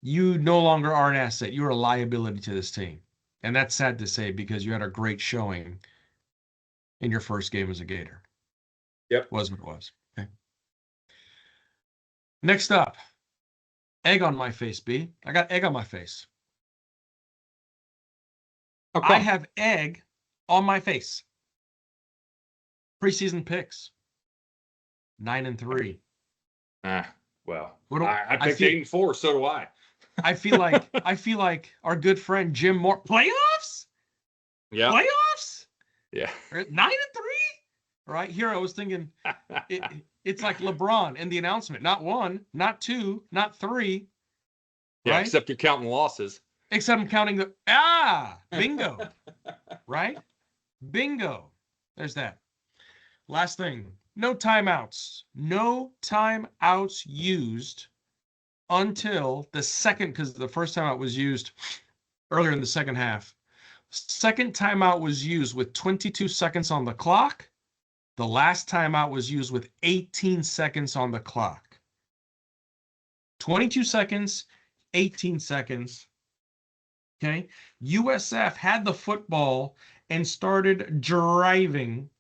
You no longer are an asset. You're a liability to this team. And that's sad to say because you had a great showing in your first game as a Gator. Yep. Was what it was. Okay. Next up, egg on my face, B. I got egg on my face. Okay. I have egg on my face. Preseason picks. 9-3. Well, What I picked 8-4. So do I. I feel like our good friend Jim Moore. Playoffs? Yeah. Playoffs? Yeah. 9-3? Right here, I was thinking it's like LeBron in the announcement. Not 1, not 2, not 3. Yeah, right? except you're counting losses. Except I'm counting bingo. Right? Bingo. There's that. Last thing. No timeouts. No timeouts used until the second, because the first timeout was used earlier in the second half. Second timeout was used with 22 seconds on the clock. The last timeout was used with 18 seconds on the clock. 22 seconds, 18 seconds. Okay. USF had the football and started driving.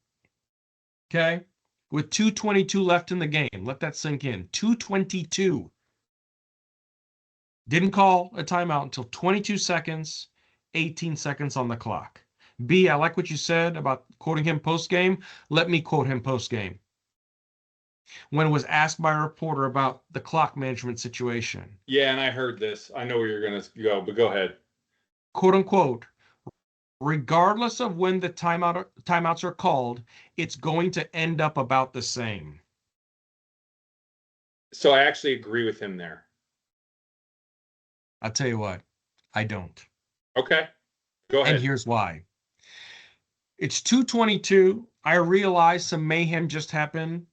Okay. With 2:22 left in the game. Let that sink in. 2:22. Didn't call a timeout until 22 seconds, 18 seconds on the clock. B, I like what you said about quoting him post-game. Let me quote him post-game. When was asked by a reporter about the clock management situation. Yeah, and I heard this. I know where you're going to go, but go ahead. Quote unquote, regardless of when the timeouts are called, it's going to end up about the same. So I actually agree with him there. I'll tell you what, I don't. Okay, go ahead. And here's why. It's 2:22. I realize some mayhem just happened,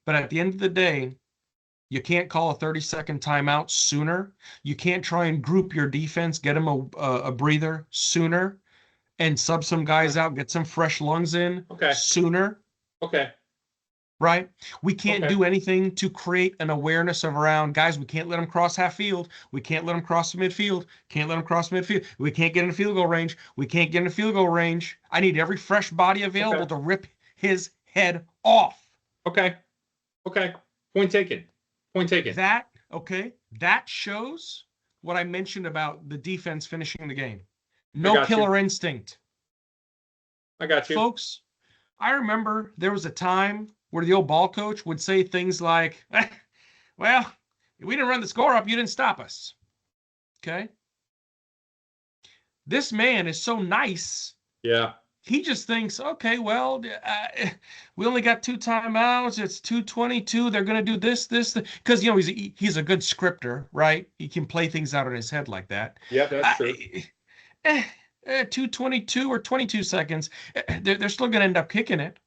but at the end of the day, you can't call a 30-second timeout sooner. You can't try and group your defense, get them a breather sooner, and sub some guys out, get some fresh lungs in sooner. Okay. Right? We can't do anything to create an awareness of around, guys, we can't let them cross half field. We can't let them cross the midfield. Can't let them cross midfield. We can't get in field goal range. We can't get in field goal range. I need every fresh body available to rip his head off. Okay. Point taken. That shows what I mentioned about the defense finishing the game. No killer instinct. I got you. Folks, I remember there was a time where the old ball coach would say things like, well, we didn't run the score up, you didn't stop us. Okay? This man is so nice. Yeah. He just thinks, okay, well, we only got 2 timeouts. It's 2:22. They're going to do this, because, you know, he's a good scripter, right? He can play things out in his head like that. Yeah, that's true. 2:22 or 22 seconds. They're still going to end up kicking it.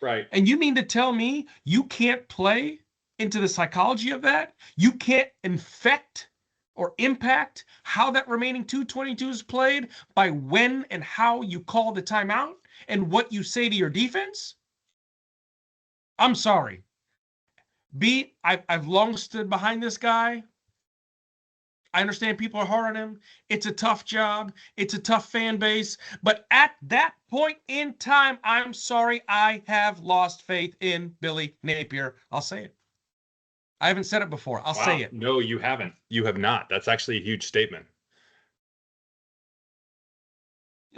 Right. And you mean to tell me you can't play into the psychology of that? You can't infect or impact how that remaining 2:22 is played by when and how you call the timeout and what you say to your defense? I'm sorry. B, I've long stood behind this guy. I understand people are hard on him. It's a tough job. It's a tough fan base. But at that point in time, I'm sorry, I have lost faith in Billy Napier. I'll say it. I haven't said it before. I'll say Wow. it. No, you haven't. You have not. That's actually a huge statement.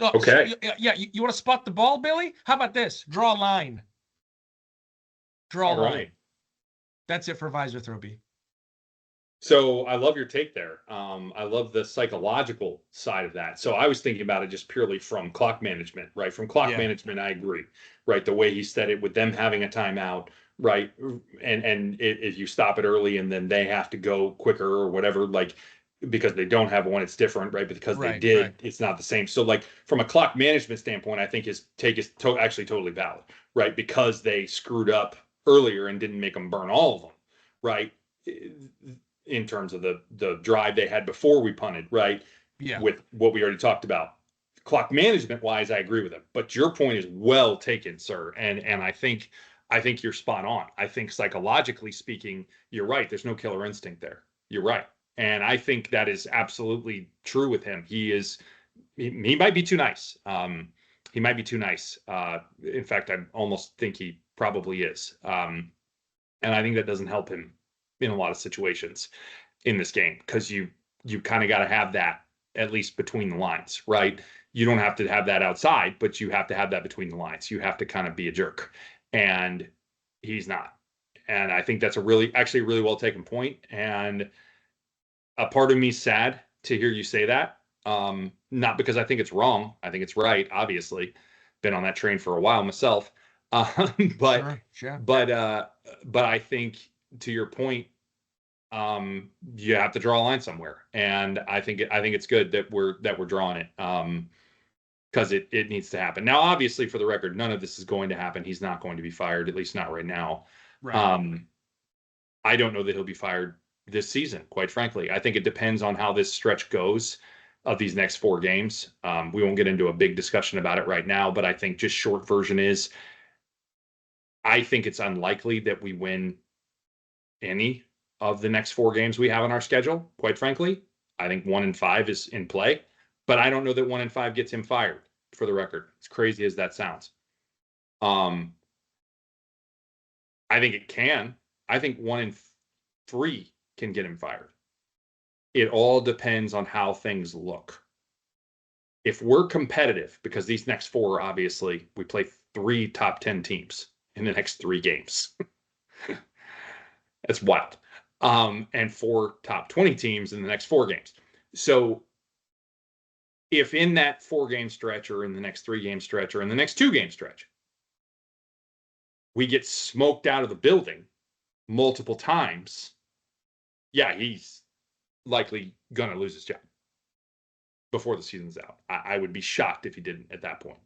Okay. Yeah, you want to spot the ball, Billy? How about this? Draw a line. Draw a All line. right. That's it for visor throw B. So I love your take there. I love the psychological side of that. So I was thinking about it just purely from clock management, right? From clock management, I agree, right? The way he said it with them having a timeout, right? And if you stop it early and then they have to go quicker or whatever, like because they don't have one, it's different, right? But because they did, it's not the same. So like from a clock management standpoint, I think his take is actually totally valid, right? Because they screwed up earlier and didn't make them burn all of them, right? In terms of the drive they had before we punted, right? Yeah. With what we already talked about. Clock management wise, I agree with him. But your point is well taken, sir. And I think you're spot on. I think psychologically speaking, you're right. There's no killer instinct there. You're right. And I think that is absolutely true with him. He might be too nice. He might be too nice. In fact, I almost think he probably is. And I think that doesn't help him in a lot of situations in this game because you kind of got to have that at least between the lines, right? You don't have to have that outside, but you have to have that between the lines. You have to kind of be a jerk, and he's not. And I think that's actually a really well taken point. And a part of me sad to hear you say that. Not because I think it's wrong. I think it's right. Obviously, been on that train for a while myself. But Sure. but I think to your point, you have to draw a line somewhere, and I think it's good that we're drawing it, because it needs to happen. Now, obviously, for the record, none of this is going to happen. He's not going to be fired, at least not right now. Right. I don't know that he'll be fired this season, quite frankly. I think it depends on how this stretch goes of these next 4 games. We won't get into a big discussion about it right now, but I think just short version is I think it's unlikely that we win any of the next 4 games we have on our schedule, quite frankly. I think 1-5 is in play, but I don't know that 1-5 gets him fired, for the record, as crazy as that sounds. I think it can. I think 1-3 can get him fired. It all depends on how things look. If we're competitive, because these next 4, obviously, we play 3 top 10 teams in the next 3 games. That's wild. And 4 top 20 teams in the next 4 games. So if in that 4-game stretch or in the next 3-game stretch or in the next 2-game stretch, we get smoked out of the building multiple times, yeah, he's likely going to lose his job before the season's out. I would be shocked if he didn't at that point.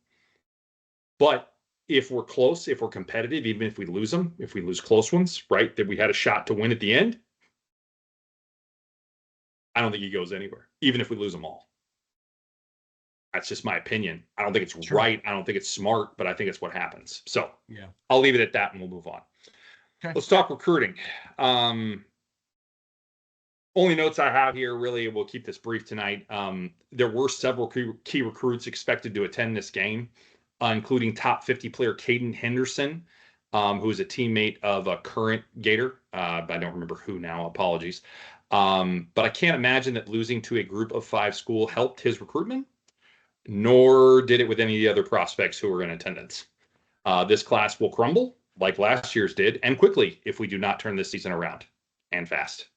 But if we're close, if we're competitive, even if we lose them, if we lose close ones, right, that we had a shot to win at the end, I don't think he goes anywhere, even if we lose them all. That's just my opinion. I don't think it's right. I don't think it's smart, but I think it's what happens. So yeah, I'll leave it at that and we'll move on. Okay. Let's talk recruiting. Only notes I have here, really, we'll keep this brief tonight. There were several key recruits expected to attend this game, including top 50 player Caden Henderson, who is a teammate of a current Gator. But I don't remember who now. Apologies. But I can't imagine that losing to a group of 5 school helped his recruitment, nor did it with any of the other prospects who were in attendance. This class will crumble like last year's did, and quickly if we do not turn this season around, and fast.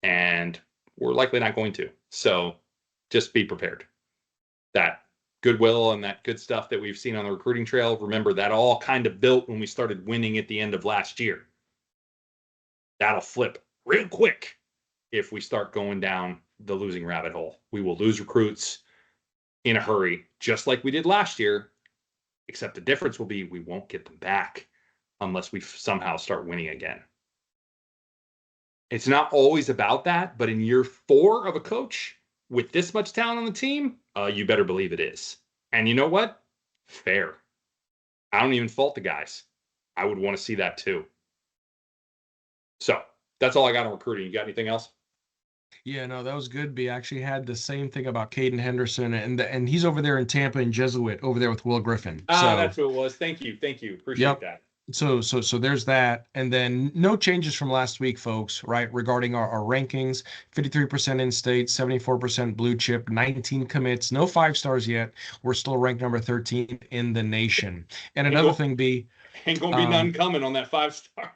And we're likely not going to. So just be prepared. That goodwill and that good stuff that we've seen on the recruiting trail, remember that all kind of built when we started winning at the end of last year. That'll flip real quick if we start going down the losing rabbit hole. We will lose recruits in a hurry, just like we did last year, except the difference will be we won't get them back unless we somehow start winning again. It's not always about that, but in year 4 of a coach with this much talent on the team, you better believe it is. And you know what? Fair. I don't even fault the guys. I would want to see that too. So that's all I got on recruiting. You got anything else? Yeah, no, that was good. B actually had the same thing about Caden Henderson, and he's over there in Tampa in Jesuit over there with Will Griffin. Ah, So, that's who it was. Thank you. Thank you. Appreciate yep. that. So there's that, and then no changes from last week, folks. Right regarding our rankings: 53% in state, 74% blue chip, 19 commits, no 5 stars yet. We're still ranked number 13th in the nation. And Ain't another go thing, B, ain't gonna be none um, coming on that 5 star.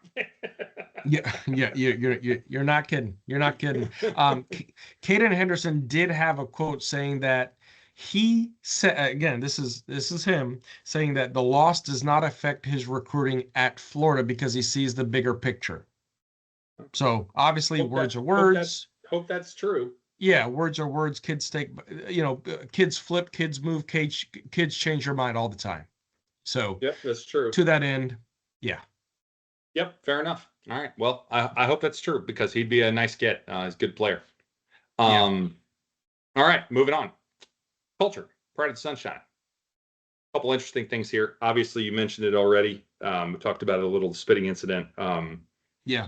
yeah, yeah, you're not kidding. You're not kidding. Caden Henderson did have a quote saying that he said again, this is him saying that the loss does not affect his recruiting at Florida because he sees the bigger picture. So obviously, hope words that are hope that words. hope that's true. Yeah, words are words. Kids take, kids flip, kids move, kids change their mind all the time. So Yep, that's true. to that end, yeah, Yep, fair enough. All right. Well, I hope that's true because he'd be a nice get. He's a good player. yeah, All right, moving on. Culture, pride of the sunshine. A couple interesting things here. Obviously, you mentioned it already. We talked about it a little, the spitting incident. yeah,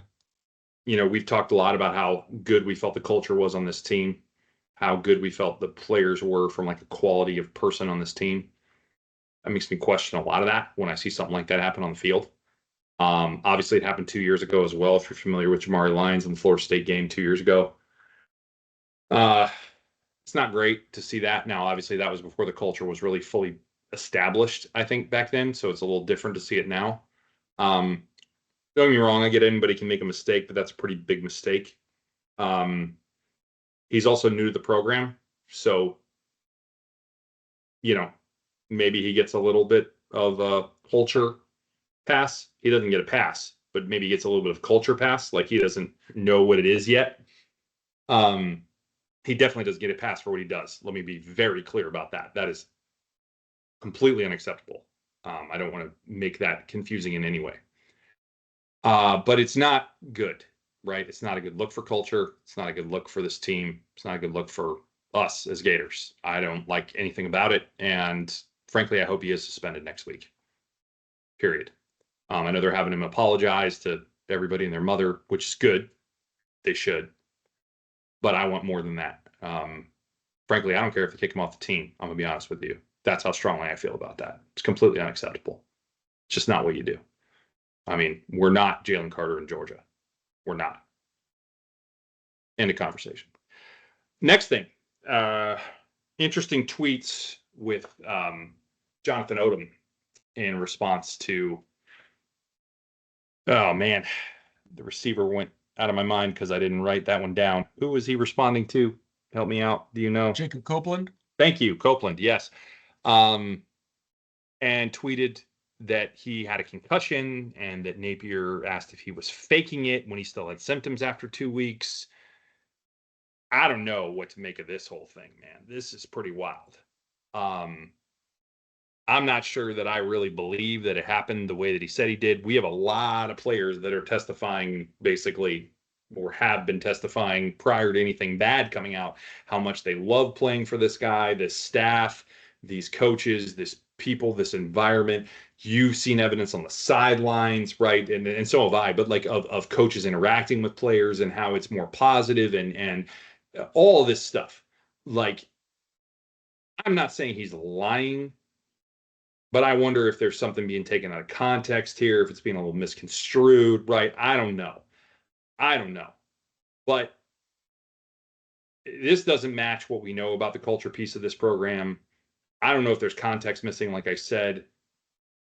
We've talked a lot about how good we felt the culture was on this team, how good we felt the players were from like the quality of person on this team. That makes me question a lot of that when I see something like that happen on the field. Obviously, it happened 2 years ago as well. If you're familiar with Jamari Lyons in the Florida State game 2 years ago, uh, it's not great to see that. Now, obviously, that was before the culture was really fully established. I think back then, so it's a little different to see it now. Um, don't get me wrong; I get anybody can make a mistake, but that's a pretty big mistake. Um, he's also new to the program, so you know maybe he gets a little bit of a culture pass. He doesn't get a pass, but maybe he gets a little bit of culture pass. Like he doesn't know what it is yet. Um, he definitely doesn't get a pass for what he does. Let me be very clear about that. That is completely unacceptable. I don't want to make that confusing in any way. But it's not good, right? It's not a good look for culture. It's not a good look for this team. It's not a good look for us as Gators. I don't like anything about it. And frankly, I hope he is suspended next week. Period. I know they're having him apologize to everybody and their mother, which is good. They should. But I want more than that. Frankly, I don't care if they kick him off the team. I'm going to be honest with you. That's how strongly I feel about that. It's completely unacceptable. It's just not what you do. I mean, we're not Jalen Carter in Georgia. We're not. End of conversation. Next thing, uh, interesting tweets with Jonathan Odom in response to, oh man, the receiver went out of my mind because I didn't write that one down. Who was he responding to? Help me out. Do you know? Jacob Copeland. Thank you, Copeland. Yes. Um, and tweeted that he had a concussion and that Napier asked if he was faking it when he still had symptoms after 2 weeks. I don't know what to make of this whole thing, man. This is pretty wild. Um, I'm not sure that I really believe that it happened the way that he said he did. We have a lot of players that are testifying basically or have been testifying prior to anything bad coming out how much they love playing for this guy, this staff, these coaches, this people, this environment. You've seen evidence on the sidelines, right? And so have I, but like of coaches interacting with players and how it's more positive and all this stuff. Like, I'm not saying he's lying, but I wonder if there's something being taken out of context here, if it's being a little misconstrued, right? I don't know. I don't know. But this doesn't match what we know about the culture piece of this program. I don't know if there's context missing, like I said.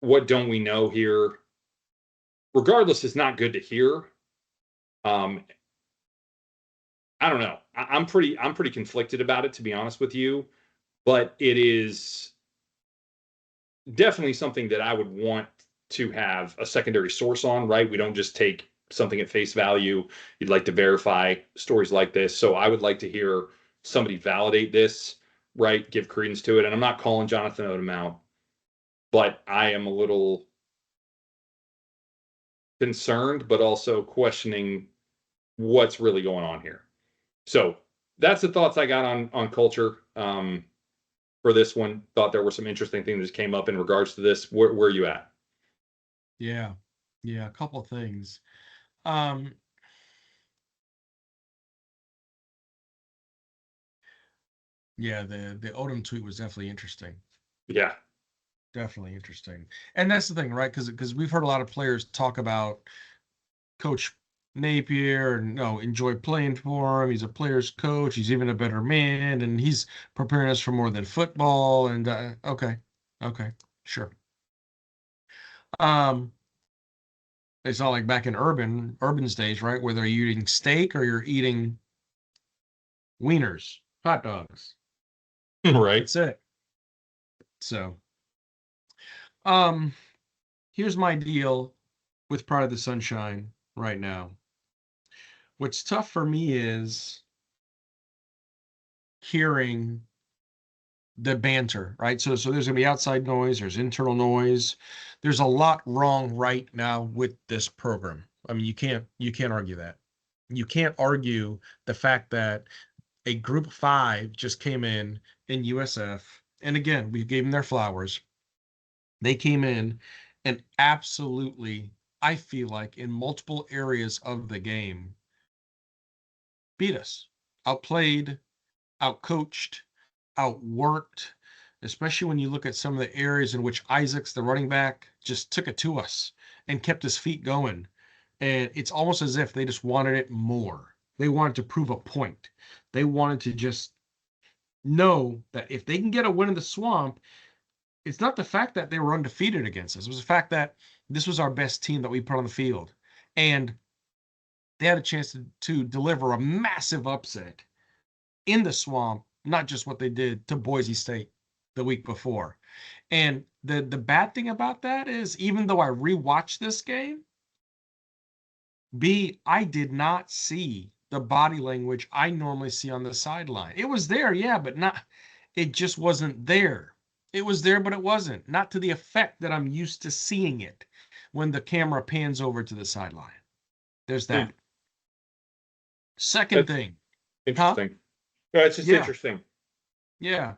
What don't we know here? Regardless, it's not good to hear. Um, I don't know. I'm pretty conflicted about it, to be honest with you. But it is definitely something that I would want to have a secondary source on, right? We don't just take something at face value. You'd like to verify stories like this. So I would like to hear somebody validate this, right? Give credence to it. And I'm not calling Jonathan Odom out, but I am a little concerned, but also questioning what's really going on here. So that's the thoughts I got on culture. For this one, thought there were some interesting things that came up in regards to this. Where are you at? Yeah, yeah, a couple of things. Um, Yeah, the Odom tweet was definitely interesting. Yeah. Definitely interesting. And that's the thing, right? Because we've heard a lot of players talk about Coach Napier and no, enjoy playing for him. He's a player's coach. He's even a better man, and he's preparing us for more than football. And okay, sure. Um, it's not like back in Urban's days, right? Whether you're eating steak or you're eating wieners, hot dogs. Right. That's it. So, um, here's my deal with Pride of the Sunshine right now. What's tough for me is hearing the banter, right? So there's gonna be outside noise, there's internal noise. There's a lot wrong right now with this program. I mean, you can't argue that. You can't argue the fact that a group 5 just came in USF, and again, we gave them their flowers. They came in and absolutely, I feel like in multiple areas of the game, beat us, outplayed, outcoached, outworked, especially when you look at some of the areas in which Isaacs, the running back, just took it to us and kept his feet going. And it's almost as if they just wanted it more. They wanted to prove a point. They wanted to just know that if they can get a win in the swamp, it's not the fact that they were undefeated against us. It was the fact that this was our best team that we put on the field. And they had a chance to deliver a massive upset in the swamp, not just what they did to Boise State the week before. And the bad thing about that is, even though I rewatched this game, I did not see the body language I normally see on the sideline. It was there, yeah, but not. It just wasn't there. It was there, but it wasn't. Not to the effect that I'm used to seeing it when the camera pans over to the sideline. There's Hmm. that. Second That's thing, huh? interesting. No, it's just Yeah, interesting. yeah.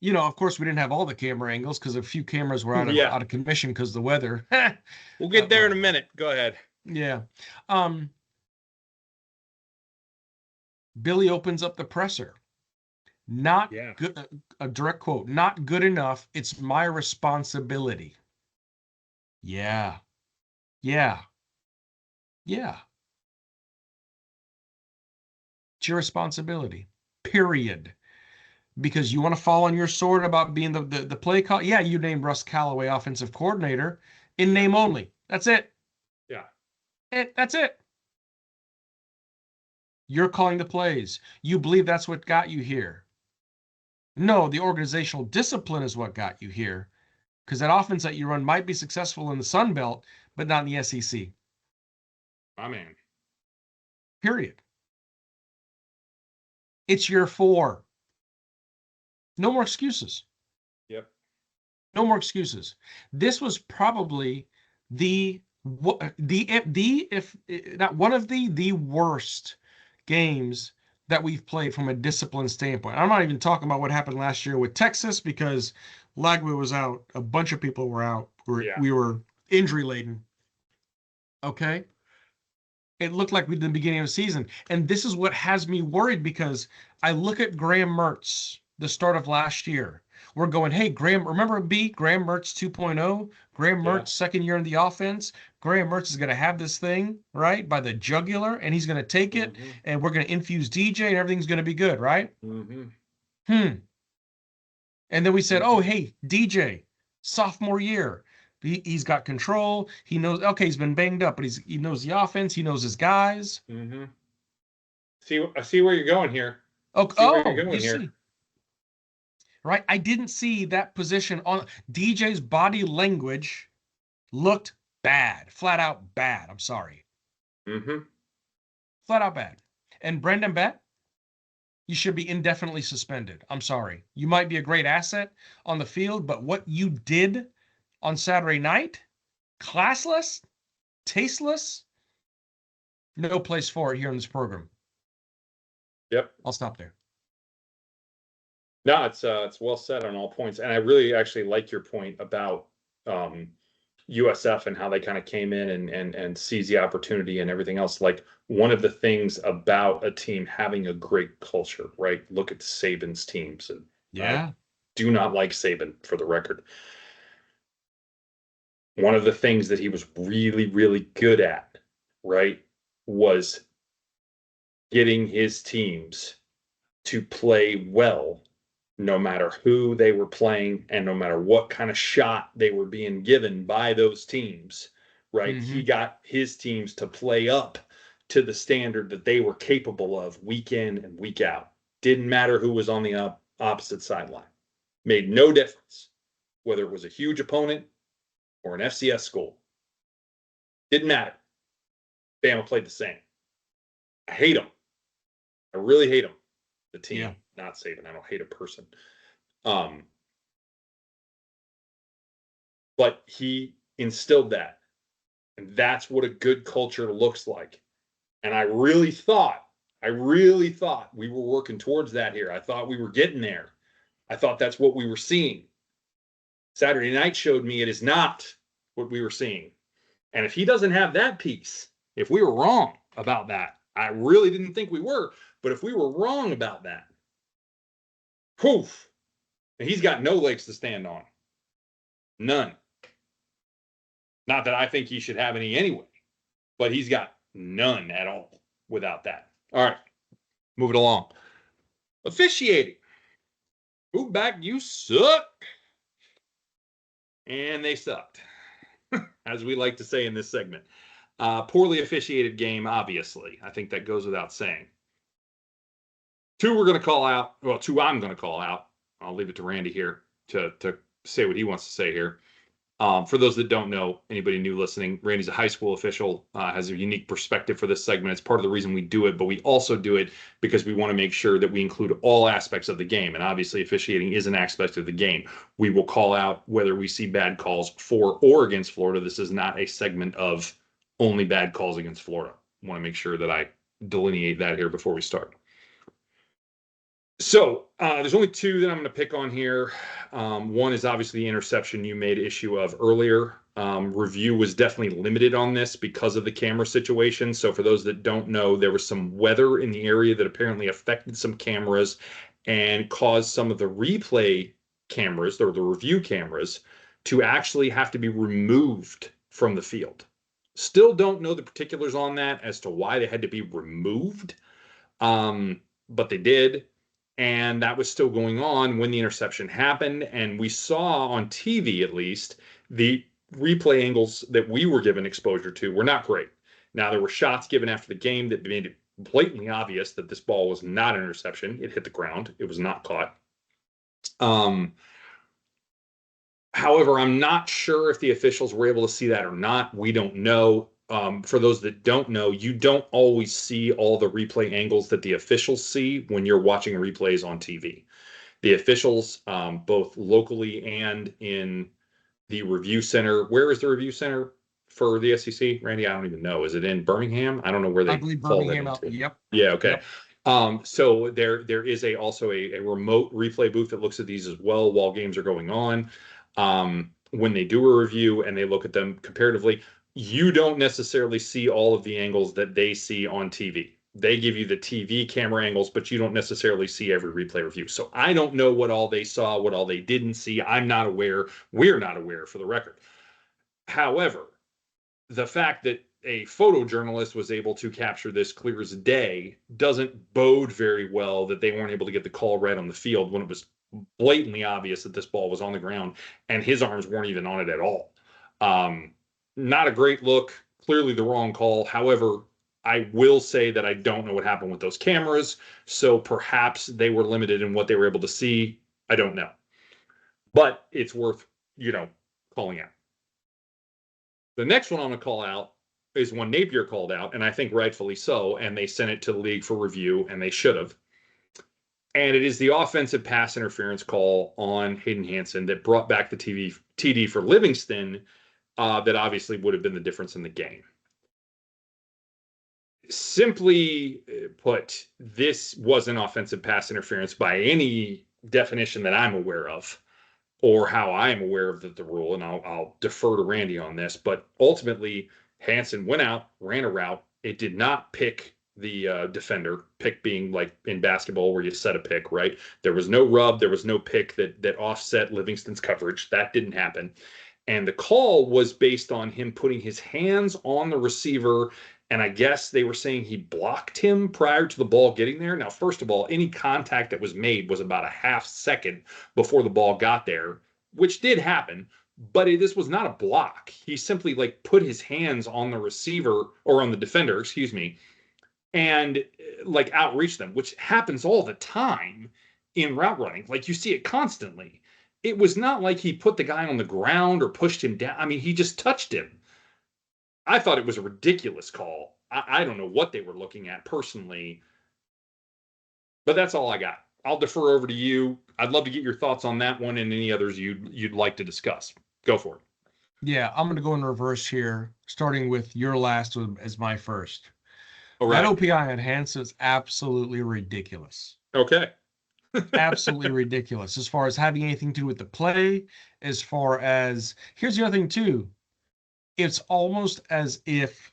Of course, we didn't have all the camera angles because a few cameras were Yeah. out of commission because of the weather. We'll get there in a Whatever. minute. Go ahead. Yeah. Um, Billy opens up the presser. Not Yeah. good. A direct quote. Not good enough. It's my responsibility. Yeah. Yeah. Yeah. It's your responsibility. Period. Because you want to fall on your sword about being the play call. Yeah, you named Russ Callaway offensive coordinator in Yeah. name only. That's it. Yeah. That's it. You're calling the plays. You believe that's what got you here. No, the organizational discipline is what got you here. Because that offense that you run might be successful in the Sun Belt, but not in the SEC. My man. Period. It's year 4. No more excuses. Yep. No more excuses. This was probably the if not one of the worst games that we've played from a discipline standpoint. I'm not even talking about what happened last year with Texas because Lagway was out, a bunch of people were out, Yeah. we were injury laden. Okay, it looked like we did in the beginning of the season, and this is what has me worried because I look at Graham Mertz, the start of last year. We're going, hey, Graham, remember Graham Mertz 2.0? Graham Yeah. Mertz, second year in the offense. Graham Mertz is going to have this thing, right, by the jugular, and he's going to take it, Mm-hmm. and we're going to infuse DJ, and everything's going to be good, right? Mm-hmm. Hmm. And then we said, oh, Mm-hmm. hey, DJ, sophomore year. He's got control. He knows, okay, he's been banged up, but he knows the offense. He knows his guys. Mm-hmm. I see where you're going here. See where you're You going here. see, right? I didn't see that position on DJ's body language looked bad, flat out bad. I'm sorry, Mm-hmm. flat out bad. And Brendan Bett, you should be indefinitely suspended. I'm sorry. You might be a great asset on the field, but what you did on Saturday night, classless, tasteless, no place for it here in this program. Yep. I'll stop there. No, it's well said on all points, and I really actually like your point about USF and how they kind of came in and seized the opportunity and everything else. Like, one of the things about a team having a great culture, right? Look at Saban's teams. And I Yeah. do not like Saban, for the record. One of the things that he was really, really good at, right, was getting his teams to play well, no matter who they were playing and no matter what kind of shot they were being given by those teams, right? He Hmm. got his teams to play up to the standard that they were capable of week in and week out. Didn't matter who was on the opposite sideline. Made no difference whether it was a huge opponent or an FCS school. Didn't matter. Bama played the same. I hate them. I really hate them. The Yeah. team, not Saban. I don't hate a person. Um, but he instilled that. And that's what a good culture looks like. And I really thought we were working towards that here. I thought we were getting there. I thought that's what we were seeing. Saturday night showed me it is not what we were seeing. And if he doesn't have that piece, if we were wrong about that, I really didn't think we were, but if we were wrong about that, poof, and he's got no legs to stand on. None. Not that I think he should have any anyway, but he's got none at all without that. All right, moving along. Officiating. Move back, you suck. And they sucked, as we like to say in this segment. Poorly officiated game, obviously. I think that goes without saying. Two we're going to call out. Well, two I'm going to call out. I'll leave it to Randy here to say what he wants to say here. For those that don't know, anybody new listening, Randy's a high school official, has a unique perspective for this segment. It's part of the reason we do it, but we also do it because we want to make sure that we include all aspects of the game. And obviously, officiating is an aspect of the game. We will call out whether we see bad calls for or against Florida. This is not a segment of only bad calls against Florida. I want to make sure that I delineate that here before we start. So there's only two that I'm going to pick on here. One is obviously the interception you made issue of earlier. Review was definitely limited on this because of the camera situation. So for those that don't know, there was some weather in the area that apparently affected some cameras and caused some of the replay cameras or the review cameras to actually have to be removed from the field. Still don't know the particulars on that as to why they had to be removed, but they did. And that was still going on when the interception happened. And we saw on TV, at least, the replay angles that we were given exposure to were not great. Now, there were shots given after the game that made it blatantly obvious that this ball was not an interception. It hit the ground. It was not caught. However, I'm not sure if the officials were able to see that or not. We don't know. For those that don't know, you don't always see all the replay angles that the officials see when you're watching replays on TV. The officials, both locally and in the review center. Where is the review center for the SEC? Randy, I don't even know. Is it in Birmingham? I don't know where I they believe fall that Birmingham out. into. Yep. Yeah, okay. Yep. So there is also a remote replay booth that looks at these as well while games are going on. When they do a review and they look at them comparatively, you don't necessarily see all of the angles that they see on TV. They give you the TV camera angles, but you don't necessarily see every replay review. So I don't know what all they saw, what all they didn't see. I'm not aware. We're not aware, for the record. However, the fact that a photojournalist was able to capture this clear as day doesn't bode very well that they weren't able to get the call right on the field when it was blatantly obvious that this ball was on the ground and his arms weren't even on it at all. Not a great look, clearly the wrong call. However, I will say that I don't know what happened with those cameras, so perhaps they were limited in what they were able to see. I don't know. But it's worth, calling out. The next one I'm going to call out is one Napier called out, and I think rightfully so, and they sent it to the league for review, and they should have. And it is the offensive pass interference call on Hayden Hansen that brought back the TD for Livingston that obviously would have been the difference in the game. Simply put, this wasn't offensive pass interference by any definition that I'm aware of. or how I am aware of the rule, and I'll defer to Randy on this, but ultimately Hansen went out, ran a route. It did not pick the defender, pick being like in basketball where you set a pick, right? There was no rub, there was no pick that offset Livingston's coverage. That didn't happen. And the call was based on him putting his hands on the receiver. And I guess they were saying he blocked him prior to the ball getting there. Now, first of all, any contact that was made was about a half second before the ball got there, which did happen. But this was not a block. He simply like put his hands on the receiver or on the defender, excuse me, and like outreach them, which happens all the time in route running. Like you see it constantly. It was not like he put the guy on the ground or pushed him down. I mean, he just touched him. I thought it was a ridiculous call. I don't know what they were looking at personally, but that's all I got. I'll defer over to you. I'd love to get your thoughts on that one and any others you'd like to discuss. Go for it. Yeah, I'm going to go in reverse here, starting with your last as my first. All right. That OPI on Hansen is absolutely ridiculous. Okay. Absolutely ridiculous as far as having anything to do with the play. As far as, here's the other thing too. It's almost as if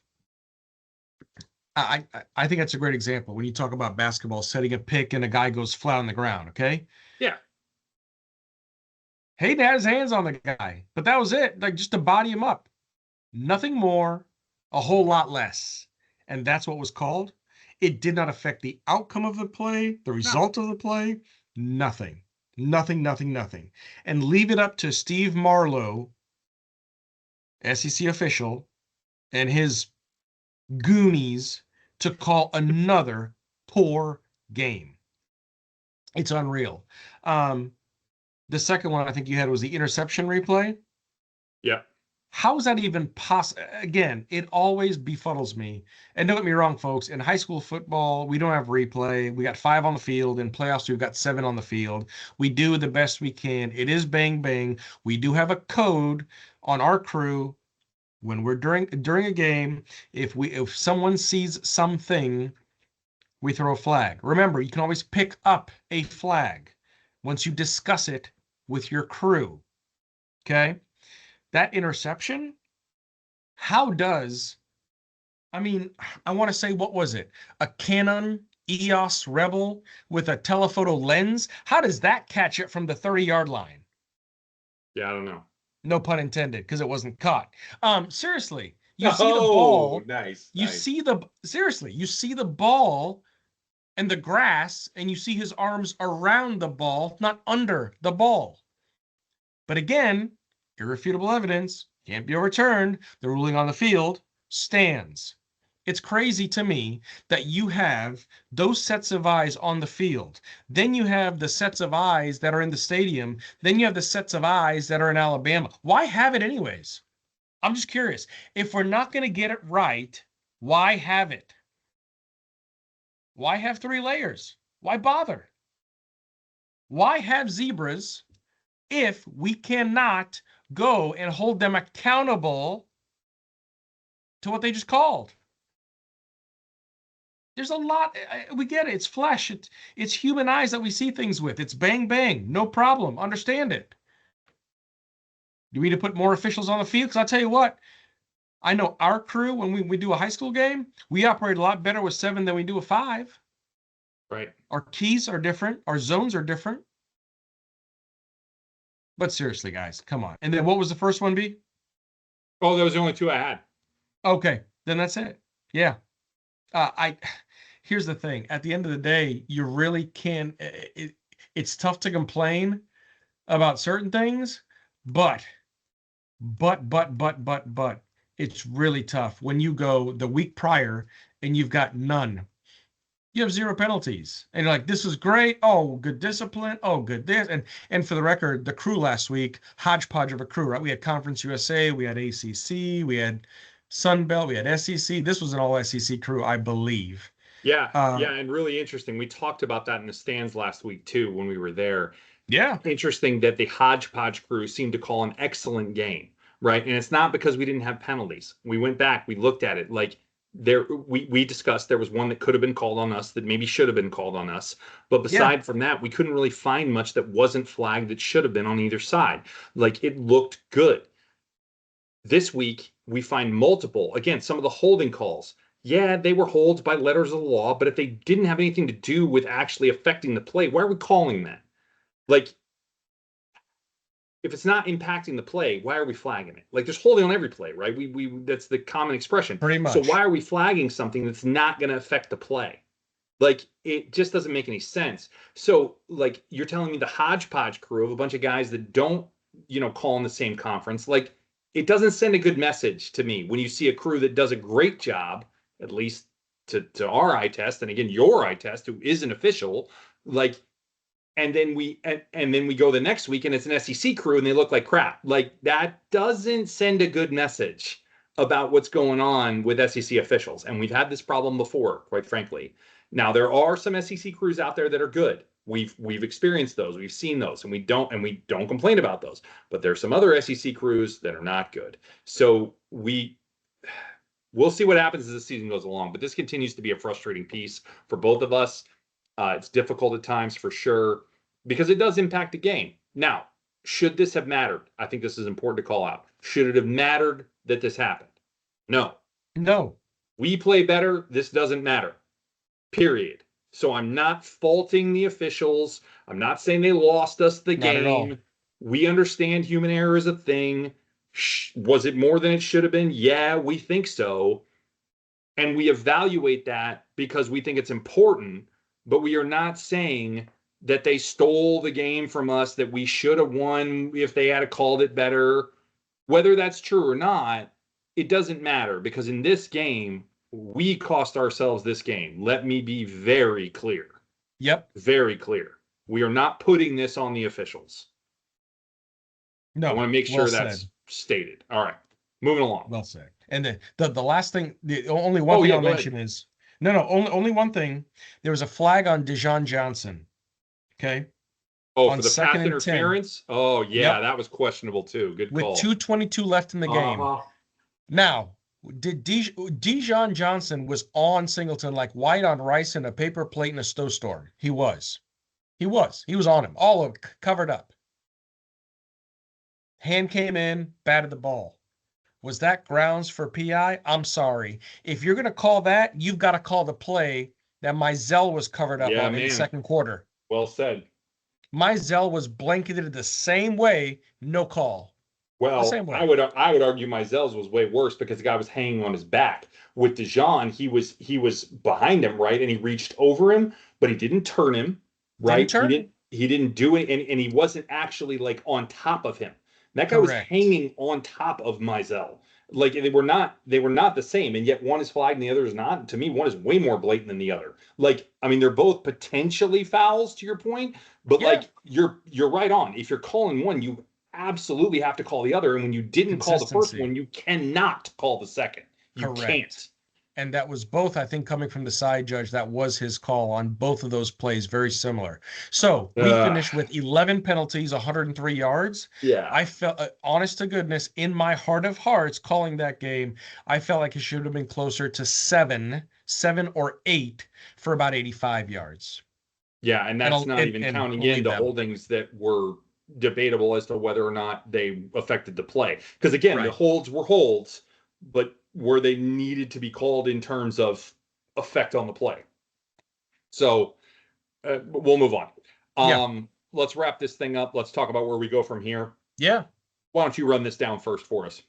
I think that's a great example when you talk about basketball, setting a pick and a guy goes flat on the ground. Okay. Yeah. Hayden had his hands on the guy, but that was it. Like just to body him up. Nothing more, a whole lot less. And that's what was called. It did not affect the outcome of the play, the result of the play, nothing. Nothing. And leave it up to Steve Marlowe, SEC official, and his goonies to call another poor game. It's unreal. The second one I think you had was the interception replay. Yeah. How is that even possible? Again, it always befuddles me. And don't get me wrong, folks. In high school football, we don't have replay. We got 5 on the field. In playoffs, we've got 7 on the field. We do the best we can. It is bang bang. We do have a code on our crew when we're during a game. If someone sees something, we throw a flag. Remember, you can always pick up a flag once you discuss it with your crew. Okay? That interception, I want to say, what was it? A Canon EOS Rebel with a telephoto lens? How does that catch it from the 30-yard line? Yeah, I don't know. No pun intended, because it wasn't caught. Seriously, you see the ball. Nice. You see the ball and the grass, and you see his arms around the ball, not under the ball. But again, irrefutable evidence, can't be overturned. The ruling on the field stands. It's crazy to me that you have those sets of eyes on the field. Then you have the sets of eyes that are in the stadium. Then you have the sets of eyes that are in Alabama. Why have it anyways? I'm just curious. If we're not going to get it right, why have it? Why have 3 layers? Why bother? Why have zebras if we cannot go and hold them accountable to what they just called? There's a lot. We get it. It's flesh. It's human eyes that we see things with. It's bang, bang. No problem. Understand it. Do we need to put more officials on the field? Because I'll tell you what, I know our crew, when we do a high school game, we operate a lot better with 7 than we do with 5. Right. Our keys are different. Our zones are different. But seriously, guys, come on. And then what was the first one be? Oh, that was the only 2 I had. Okay, then that's it. Yeah. Here's the thing. At the end of the day, you really can. It's tough to complain about certain things, but it's really tough when you go the week prior and you've got none. You have 0 penalties, and you're like, "This is great. Oh, good discipline. Oh, good this." And for the record, the crew last week, hodgepodge of a crew, right? We had Conference USA, we had ACC, we had Sun Belt, we had SEC. This was an all SEC crew, I believe. Yeah, and really interesting. We talked about that in the stands last week too when we were there. Yeah, interesting that the hodgepodge crew seemed to call an excellent game, right? And it's not because we didn't have penalties. We went back, we looked at it. Like we discussed there was one that could have been called on us that maybe should have been called on us. But beside from that, we couldn't really find much that wasn't flagged that should have been on either side. Like, it looked good. This week, we find multiple, again, some of the holding calls. Yeah, they were holds by letters of the law, but if they didn't have anything to do with actually affecting the play, why are we calling that? Like, if it's not impacting the play, why are we flagging it? Like, there's holding on every play, right? We that's the common expression. Pretty much. So why are we flagging something that's not going to affect the play? Like, it just doesn't make any sense. So, like, you're telling me the hodgepodge crew of a bunch of guys that don't, call in the same conference, like, it doesn't send a good message to me when you see a crew that does a great job, at least to our eye test, and again, your eye test, who is an official, like, and then we go the next week and it's an SEC crew and they look like crap. Like, that doesn't send a good message about what's going on with SEC officials. And we've had this problem before, quite frankly. Now, there are some SEC crews out there that are good. We've experienced those. We've seen those, and we don't complain about those. But there's some other SEC crews that are not good. So we'll see what happens as the season goes along. But this continues to be a frustrating piece for both of us. It's difficult at times for sure, because it does impact the game. Now, should this have mattered? I think this is important to call out. Should it have mattered that this happened? No. We play better. This doesn't matter. Period. So I'm not faulting the officials. I'm not saying they lost us the game. Not at all. We understand human error is a thing. Was it more than it should have been? Yeah, we think so. And we evaluate that because we think it's important, but we are not saying that they stole the game from us, that we should have won if they had called it better. Whether that's true or not, it doesn't matter, because in this game, we cost ourselves this game. Let me be very clear. Yep. Very clear. We are not putting this on the officials. No. I want to make sure that's stated. All right. Moving along. Well said. And the last thing, the only one thing I'll mention is, only one thing. There was a flag on Dijon Johnson. Okay. Oh, for the pass interference? 10. Oh, yeah, yep. That was questionable too. Good call. With 2:22 left in the game. Now, Dijon Johnson was on Singleton like white on rice in a paper plate in a snowstorm. He was on him, all of covered up. Hand came in, batted the ball. Was that grounds for PI? I'm sorry. If you're going to call that, you've got to call the play that Mizell was covered up in the second quarter. Well said. Mizell was blanketed the same way, no call. Well, I would argue Mizell's was way worse because the guy was hanging on his back. With Dijon, he was behind him, right, and he reached over him, but he didn't turn him, right? He didn't do it, and he wasn't actually like on top of him. That guy was hanging on top of Mizell. Like, they were not the same, and yet one is flagged and the other is not. To me, one is way more blatant than the other. Like, I mean, they're both potentially fouls, to your point, but like, you're right on. If you're calling one, you absolutely have to call the other, and when you didn't call the first one, you cannot call the second. You can't. And that was both, I think, coming from the side judge. That was his call on both of those plays, very similar. So we finished with 11 penalties, 103 yards. Yeah. I felt, honest to goodness, in my heart of hearts, calling that game, I felt like it should have been closer to seven or 8 for about 85 yards. Yeah, and that's not even counting in the holdings that were debatable as to whether or not they affected the play. Because again, the holds were holds, but were they needed to be called in terms of effect on the play? So we'll move on. Let's wrap this thing up. Let's talk about where we go from here. Yeah. Why don't you run this down first for us?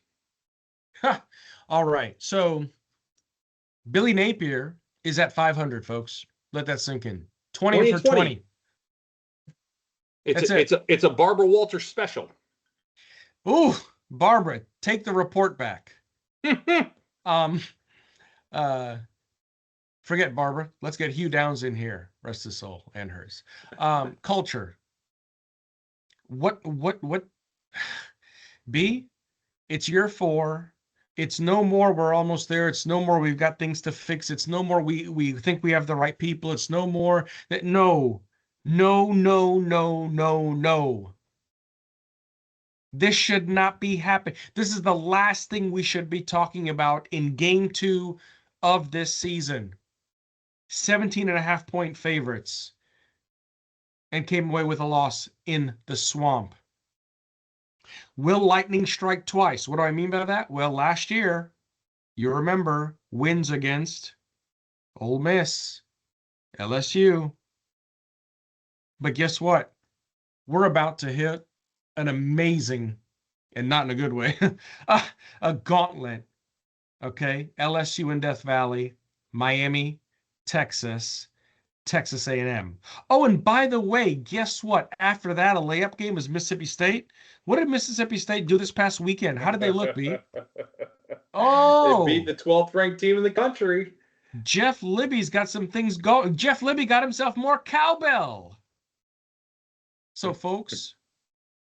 All right. So Billy Napier is at 500, folks. Let that sink in. 20 for 20. It's a Barbara Walters special. Ooh, Barbara, take the report back. Forget Barbara. Let's get Hugh Downs in here. Rest his soul and hers. Culture. What B? It's year 4. It's no more we're almost there. It's no more we've got things to fix. It's no more we think we have the right people. It's no more that no. This should not be happening. This is the last thing we should be talking about in game 2 of this season. 17.5-point favorites. And came away with a loss in the Swamp. Will lightning strike twice? What do I mean by that? Well, last year, you remember, wins against Ole Miss, LSU. But guess what? We're about to hit an amazing, and not in a good way, a gauntlet. Okay, LSU in Death Valley, Miami, Texas, Texas A&M. Oh, and by the way, guess what? After that, a layup game is Mississippi State. What did Mississippi State do this past weekend? How did they look, B? Oh, they beat the 12th ranked team in the country. Jeff Libby's got some things going. Jeff Libby got himself more cowbell. So, folks,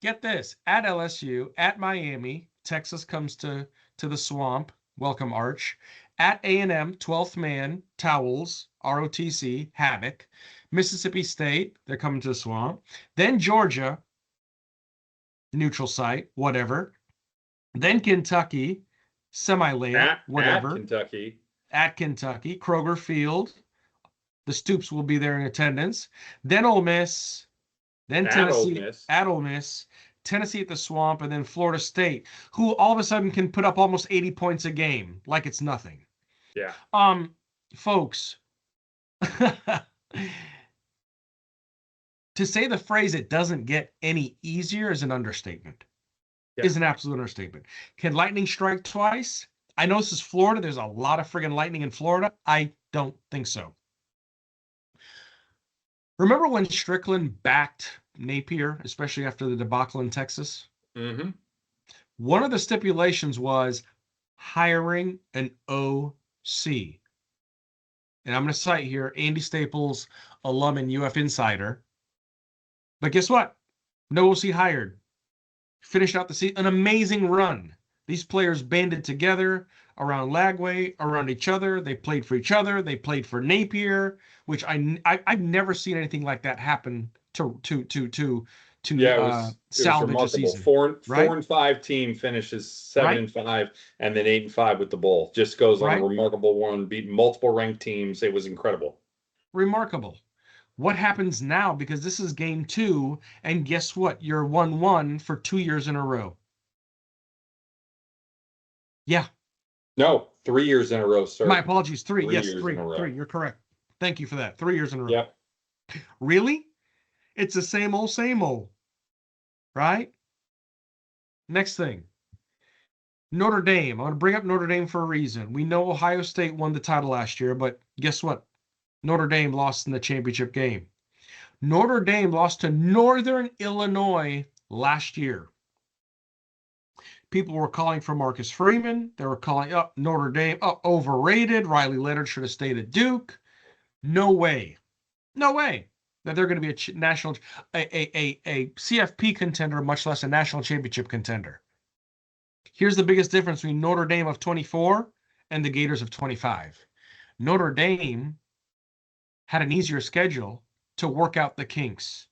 get this. At LSU, at Miami, Texas comes to the Swamp. Welcome, Arch. At A&M, 12th man, Towels, ROTC, Havoc. Mississippi State, they're coming to the Swamp. Then Georgia, neutral site, whatever. Then Kentucky, semi-layup, whatever. At Kentucky, Kroger Field. The Stoops will be there in attendance. Then Ole Miss. Then Tennessee at Ole Miss. Tennessee at the Swamp, and then Florida State, who all of a sudden can put up almost 80 points a game, like it's nothing. Yeah. Folks, to say the phrase "it doesn't get any easier" is an understatement. Yeah. Is an absolute understatement. Can lightning strike twice? I know this is Florida. There's a lot of friggin' lightning in Florida. I don't think so. Remember when Strickland backed Napier, especially after the debacle in Texas? Mm-hmm. One of the stipulations was hiring an OC. And I'm going to cite here Andy Staples, alum and UF insider. But guess what? No OC hired. Finished out the season. An amazing run. These players banded together around Lagway, around each other. They played for each other. They played for Napier, which I've never seen anything like that happen to salvage a season. 4-5 team finishes 7-5 and then 8-5 with the bowl. Just goes on a remarkable run, beat multiple ranked teams. It was incredible. Remarkable. What happens now? Because this is game 2, and guess what? You're 1-1 for 2 years in a row. Yeah. No, 3 years in a row, sir. My apologies. 3. Yes, 3. 3. You're correct. Thank you for that. 3 years in a row. Yep. Really? It's the same old, right? Next thing. Notre Dame. I'm going to bring up Notre Dame for a reason. We know Ohio State won the title last year, but guess what? Notre Dame lost in the championship game. Notre Dame lost to Northern Illinois last year. People were calling for Marcus Freeman. They were calling up Notre Dame overrated. Riley Leonard should have stayed at Duke. No way. No way that they're going to be a CFP contender, much less a national championship contender. Here's the biggest difference between Notre Dame of 24 and the Gators of 25. Notre Dame had an easier schedule to work out the kinks,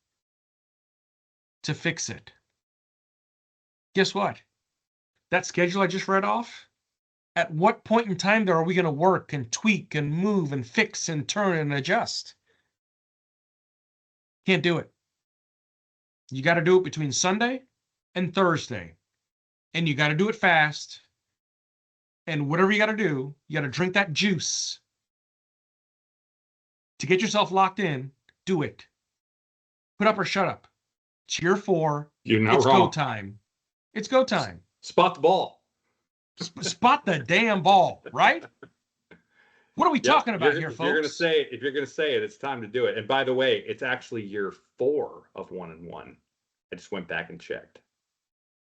to fix it. Guess what? That schedule I just read off, at what point in time there are we going to work and tweak and move and fix and turn and adjust? Can't do it. You got to do it between Sunday and Thursday. And you got to do it fast. And whatever you got to do, you got to drink that juice. To get yourself locked in, do it. Put up or shut up. It's year 4. You're not wrong. It's go time. It's go time. Spot the ball. Spot the damn ball, right? What are we talking about here, folks? If you're gonna say it, it's time to do it. And by the way, it's actually year 4 of 1-1. I just went back and checked.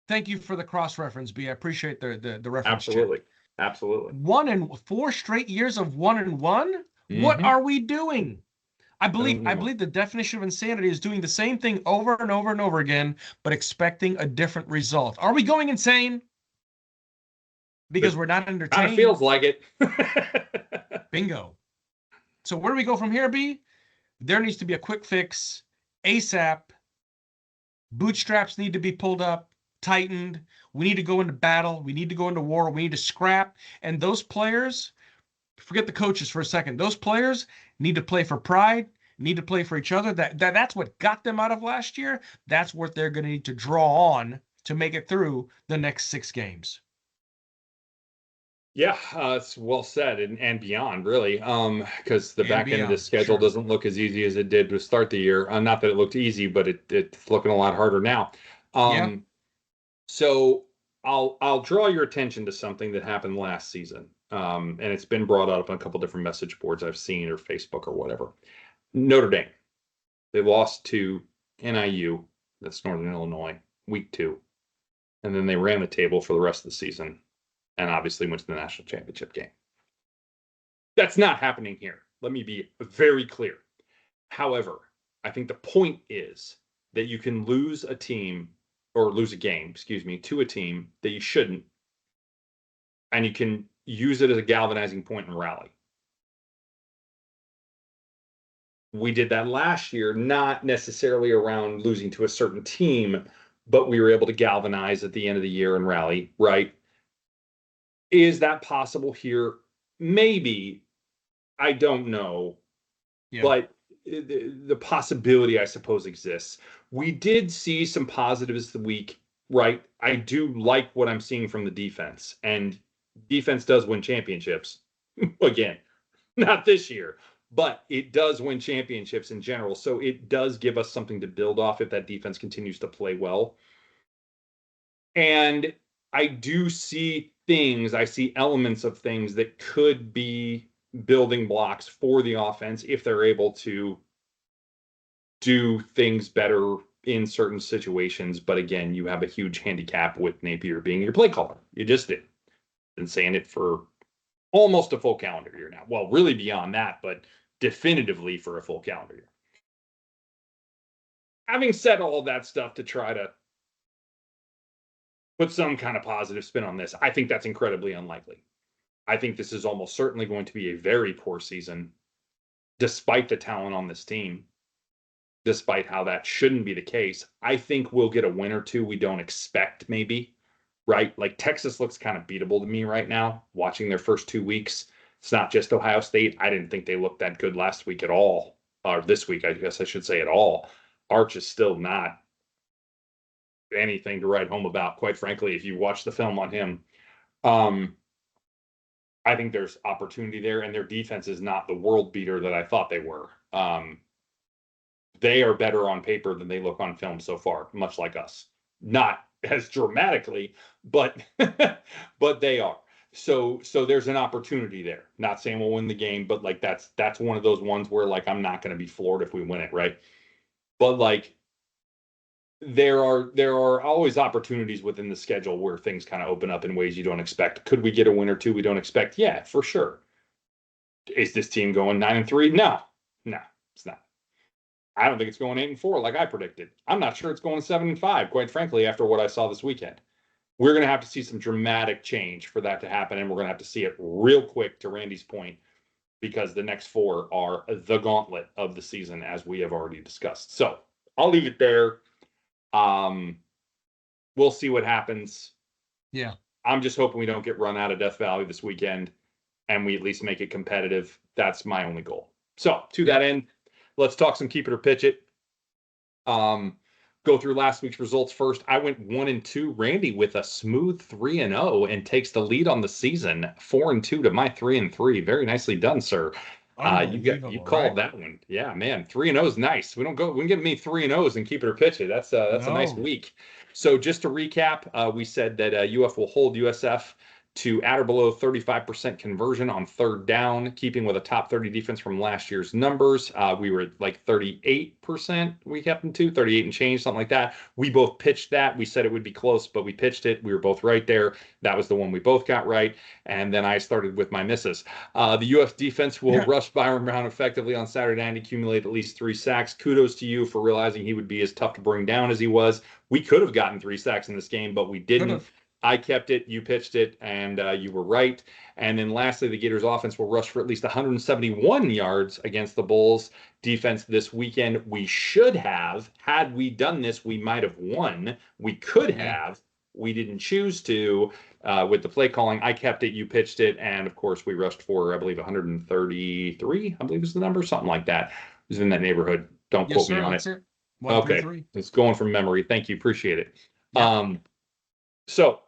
Thank you for the cross reference, B. I appreciate the reference. Absolutely, check. Absolutely. 4 straight years of 1-1. Mm-hmm. What are we doing? I believe the definition of insanity is doing the same thing over and over and over again, but expecting a different result. Are we going insane? Because we're not entertained. Kind of feels like it. Bingo. So where do we go from here, B? There needs to be a quick fix, ASAP. Bootstraps need to be pulled up, tightened. We need to go into battle. We need to go into war. We need to scrap. And those players, forget the coaches for a second. Those players need to play for pride, need to play for each other. That's what got them out of last year. That's what they're going to need to draw on to make it through the next 6 games. Yeah, it's well said and beyond, really, because the back end of the schedule doesn't look as easy as it did to start the year. Not that it looked easy, but it's looking a lot harder now. Yeah. So I'll draw your attention to something that happened last season, and it's been brought up on a couple different message boards I've seen or Facebook or whatever. Notre Dame, they lost to NIU, that's Northern Illinois, week 2, and then they ran the table for the rest of the season, and obviously went to the national championship game. That's not happening here. Let me be very clear. However, I think the point is that you can lose a team or lose a game, excuse me, to a team that you shouldn't, and you can use it as a galvanizing point and rally. We did that last year, not necessarily around losing to a certain team, but we were able to galvanize at the end of the year and rally, right? Is that possible here? Maybe. I don't know. Yeah. But the possibility, I suppose, exists. We did see some positives the week, right? I do like what I'm seeing from the defense, and defense does win championships. Again, not this year, but it does win championships in general. So it does give us something to build off if that defense continues to play well. And I do see things, I see elements of things that could be building blocks for the offense if they're able to do things better in certain situations. But again, you have a huge handicap with Napier being your play caller. You just did. Been saying it for almost a full calendar year now. Well, really beyond that, but definitively for a full calendar year. Having said all of that stuff to try to put some kind of positive spin on this, I think that's incredibly unlikely. I think this is almost certainly going to be a very poor season, despite the talent on this team, despite how that shouldn't be the case. I think we'll get a win or two we don't expect, maybe, right? Like Texas looks kind of beatable to me right now, watching their first 2 weeks. It's not just Ohio State. I didn't think they looked that good last week at all, or this week, I guess I should say at all. Arch is still not anything to write home about, quite frankly, if you watch the film on him. I think there's opportunity there, and their defense is not the world beater that I thought they were. They are better on paper than they look on film so far, much like us. Not as dramatically, but but they are. So there's an opportunity there. Not saying we'll win the game, but like that's one of those ones where like I'm not going to be floored if we win it, right? But like there are always opportunities within the schedule where things kind of open up in ways you don't expect. Could we get a win or two we don't expect? Yeah, for sure. Is this team going 9-3? No, it's not. I don't think it's going 8-4 like I predicted. I'm not sure it's going 7-5, quite frankly, after what I saw this weekend. We're going to have to see some dramatic change for that to happen, and we're going to have to see it real quick, to Randy's point, because the next 4 are the gauntlet of the season, as we have already discussed. So I'll leave it there. We'll see what happens. Yeah. I'm just hoping we don't get run out of Death Valley this weekend and we at least make it competitive. That's my only goal. So to that end, let's talk some keep it or pitch it. Go through last week's results first. I went 1-2. Randy with a smooth 3-0 and takes the lead on the season, 4-2 to my 3-3. Very nicely done, sir. You called that one. Yeah, man. 3-0 is nice. We can get me 3-0s and keep it or pitch it. That's a nice week. So just to recap, we said that UF will hold USF to at or below 35% conversion on third down, keeping with a top 30 defense from last year's numbers. We were at like 38%. We kept them to 38 and change, something like that. We both pitched that. We said it would be close, but we pitched it. We were both right there. That was the one we both got right. And then I started with my misses. The UF defense will rush Byron Brown effectively on Saturday night and accumulate at least 3 sacks. Kudos to you for realizing he would be as tough to bring down as he was. We could have gotten 3 sacks in this game, but we didn't. I kept it, you pitched it, and you were right. And then lastly, the Gators offense will rush for at least 171 yards against the Bulls defense this weekend. We should have, had we done this, we might have won. We could have, we didn't choose to with the play calling. I kept it, you pitched it, and of course we rushed for, I believe, 133, I believe is the number, something like that. It was in that neighborhood. Don't Yes, quote me sir. on That's it. it. Okay, 133. it's going from memory. Thank you, appreciate it. Yep. So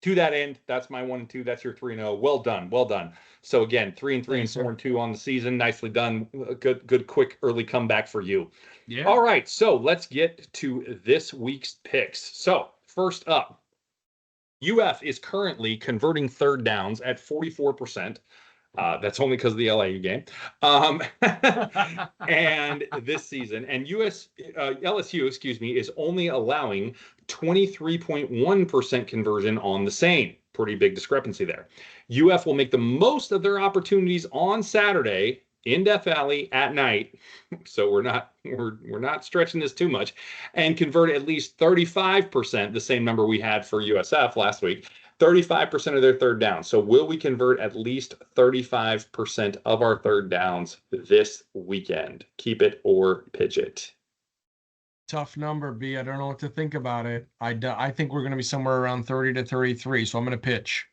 to that end, that's my 1-2. That's your 3-0. Well done, well done. So again, 3-3 and Thanks, sir. 4-2 on the season. Nicely done. Good, quick early comeback for you. Yeah. All right, so let's get to this week's picks. So first up, UF is currently converting third downs at 44%. That's only because of the LAU game. And this season, and LSU, excuse me, is only allowing 23.1% conversion on the same. Pretty big discrepancy there. UF will make the most of their opportunities on Saturday in Death Valley at night. So we're not stretching this too much, and convert at least 35%, the same number we had for USF last week. 35% of their third downs. So will we convert at least 35% of our third downs this weekend? Keep it or pitch it. Tough number, B. I don't know what to think about it. I think we're going to be somewhere around 30 to 33, so I'm going to pitch.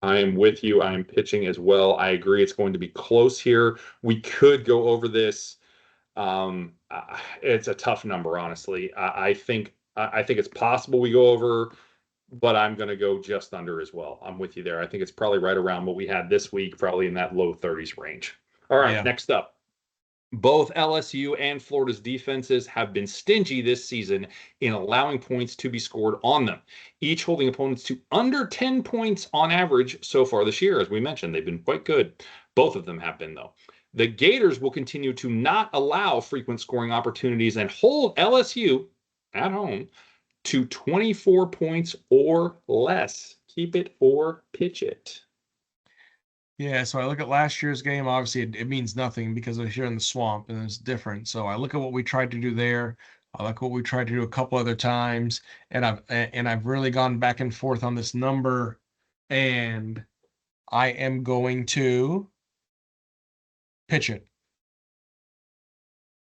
I am with you. I am pitching as well. I agree it's going to be close here. We could go over this. It's a tough number, honestly. I think it's possible we go over, but I'm going to go just under as well. I'm with you there. I think it's probably right around what we had this week, probably in that low 30s range. All right, Next up. Both LSU and Florida's defenses have been stingy this season in allowing points to be scored on them, each holding opponents to under 10 points on average so far this year. As we mentioned, they've been quite good. Both of them have been, though. The Gators will continue to not allow frequent scoring opportunities and hold LSU at home to 24 points or less. Keep it or pitch it. Yeah, so I look at last year's game. Obviously, it means nothing because we're here in the swamp and it's different. So I look at what we tried to do there. I like what we tried to do a couple other times, and I've really gone back and forth on this number, and I am going to pitch it.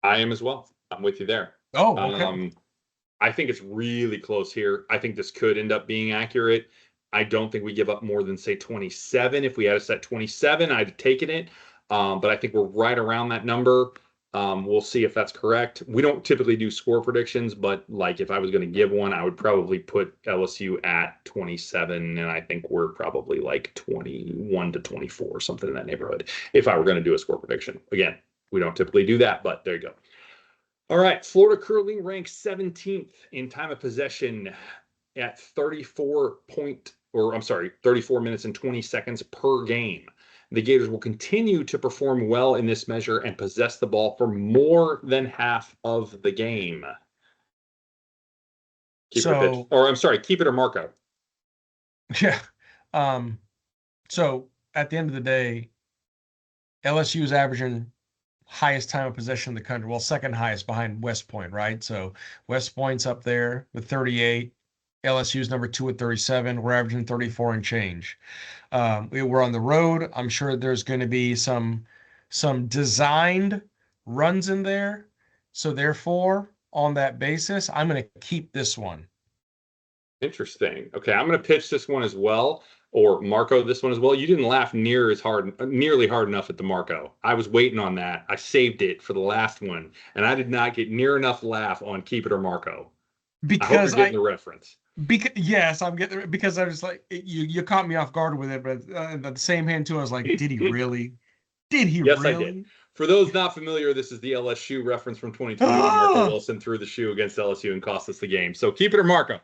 I am as well. I'm with you there. Oh, okay. I think it's really close here. I think this could end up being accurate. I don't think we give up more than, say, 27. If we had a set 27, I'd have taken it. But I think we're right around that number. We'll see if that's correct. We don't typically do score predictions, but like if I was going to give one, I would probably put LSU at 27, and I think we're probably like 21 to 24, something in that neighborhood, if I were going to do a score prediction. Again, we don't typically do that, but there you go. All right, Florida currently ranks 17th in time of possession at 34 minutes and 20 seconds per game. The Gators will continue to perform well in this measure and possess the ball for more than half of the game. Keep it or Marco. Yeah. So at the end of the day, LSU is averaging highest time of possession in the country. Well, second highest behind West Point, right? So West Point's up there with 38. LSU's number 2 at 37. We're averaging 34 and change. We're on the road. I'm sure there's going to be some designed runs in there. So therefore, on that basis, I'm going to keep this one. Interesting. Okay, I'm going to pitch this one as well, or Marco this one as well. You didn't laugh nearly hard enough at the Marco. I was waiting on that. I saved it for the last one, and I did not get near enough laugh on Keep It or Marco. Because I hope you're getting the reference. Yes, I'm getting it, because I was like, you caught me off guard with it, but at the same hand too, I was like, did he really? Did he yes, really? I did. For those not familiar, this is the LSU reference from 2020 when Marco Wilson threw the shoe against LSU and cost us the game. So keep it or Marco.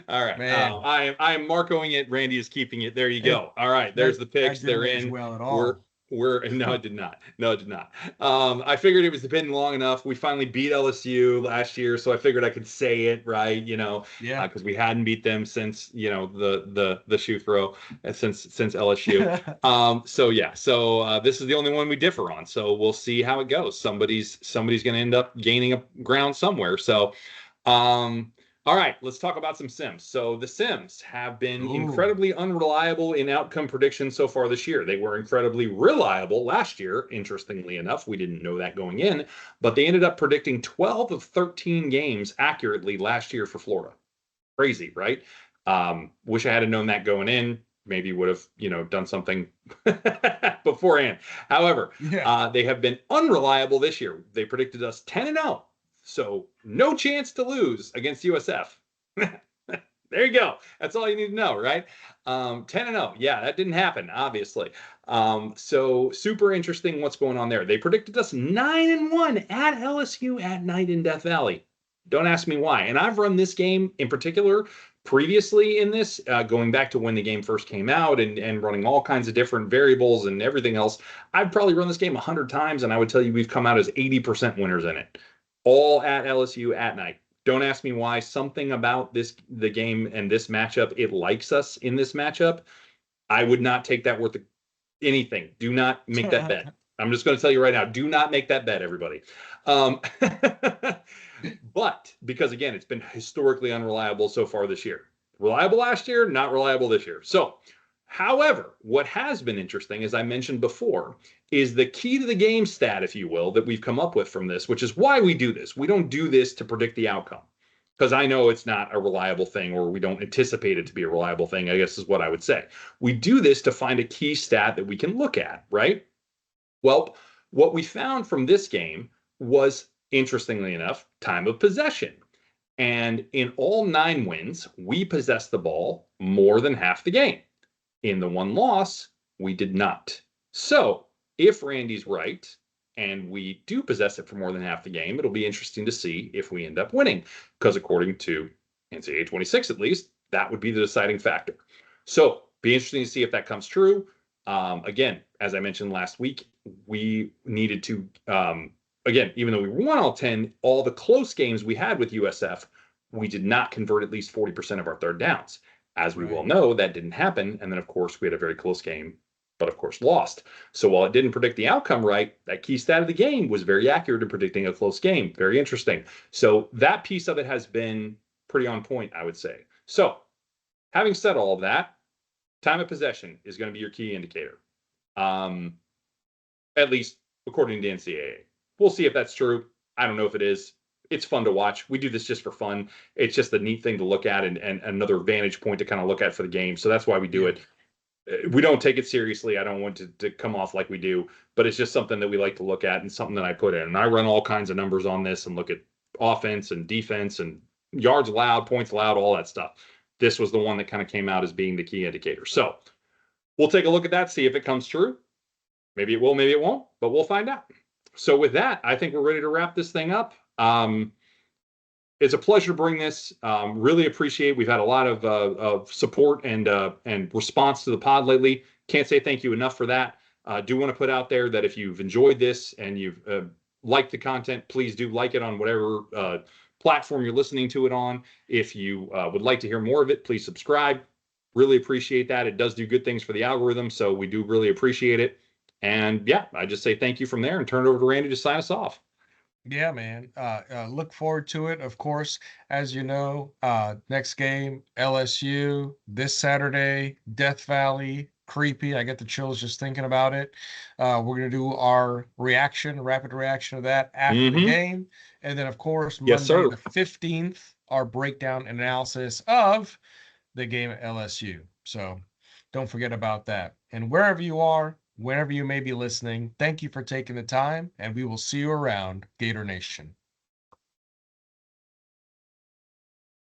All right. I am Marcoing it. Randy is keeping it. There you go. All right. There's the picks. They're in. Well at all. No, it did not. No, it did not. I figured it was been long enough. We finally beat LSU last year, so I figured I could say it right, because we hadn't beat them since, the shoe throw since LSU. So this is the only one we differ on. So we'll see how it goes. Somebody's going to end up gaining up ground somewhere. So, all right, let's talk about some Sims. So the Sims have been incredibly unreliable in outcome predictions so far this year. They were incredibly reliable last year, interestingly enough. We didn't know that going in, but they ended up predicting 12 of 13 games accurately last year for Florida. Crazy, right? Wish I had known that going in. Maybe would have, done something beforehand. However, Yeah. they have been unreliable this year. They predicted us 10-0, so no chance to lose against USF. There you go. That's all you need to know, right? 10-0. Yeah, that didn't happen, obviously. So super interesting what's going on there. They predicted us 9-1 at LSU at night in Death Valley. Don't ask me why. And I've run this game in particular previously in this, going back to when the game first came out and running all kinds of different variables and everything else. I've probably run this game 100 times, and I would tell you we've come out as 80% winners in it, all at LSU at night. Don't ask me why. Something about the game and this matchup, it likes us in this matchup. I would not take that worth anything. Do not make that bet. I'm just going to tell you right now, do not make that bet, everybody. But because, again, it's been historically unreliable so far this year. Reliable last year, not reliable this year. So, however, what has been interesting, as I mentioned before, is the key to the game stat, if you will, that we've come up with from this, which is why we do this. We don't do this to predict the outcome, because I know it's not a reliable thing, or we don't anticipate it to be a reliable thing, I guess is what I would say. We do this to find a key stat that we can look at, right? Well, what we found from this game was, interestingly enough, time of possession. And in all 9 wins, we possessed the ball more than half the game. In the one loss, we did not. So if Randy's right, and we do possess it for more than half the game, it'll be interesting to see if we end up winning, because according to NCAA 26, at least, that would be the deciding factor. So be interesting to see if that comes true. Again, as I mentioned last week, we needed to, again, even though we won all 10, all the close games we had with USF, we did not convert at least 40% of our third downs. As we well know, that didn't happen. And then, of course, we had a very close game, but of course lost. So while it didn't predict the outcome right, that key stat of the game was very accurate in predicting a close game. Very interesting. So that piece of it has been pretty on point, I would say. So having said all of that, time of possession is going to be your key indicator, at least according to NCAA. We'll see if that's true. I don't know if it is. It's fun to watch. We do this just for fun. It's just a neat thing to look at, and another vantage point to kind of look at for the game. So that's why we do it. We don't take it seriously. I don't want to come off like we do, but it's just something that we like to look at and something that I put in. And I run all kinds of numbers on this and look at offense and defense and yards allowed, points allowed, all that stuff. This was the one that kind of came out as being the key indicator. So we'll take a look at that, see if it comes true. Maybe it will, maybe it won't, but we'll find out. So with that, I think we're ready to wrap this thing up. It's a pleasure to bring this. Really appreciate. We've had a lot of support and response to the pod lately. Can't say thank you enough for that. Do want to put out there that if you've enjoyed this and you've liked the content, please do like it on whatever platform you're listening to it on. If you would like to hear more of it, please subscribe. Really appreciate that. It does do good things for the algorithm, so we do really appreciate it. And yeah, I just say thank you from there and turn it over to Randy to sign us off. Yeah, man. Look forward to it. Of course, as you know, next game, LSU this Saturday, Death Valley, creepy. I get the chills just thinking about it. We're gonna do our rapid reaction of that after the game, and then of course Monday the 15th, our breakdown and analysis of the game at LSU. So don't forget about that. And wherever you are, whenever you may be listening, thank you for taking the time, and we will see you around, Gator Nation.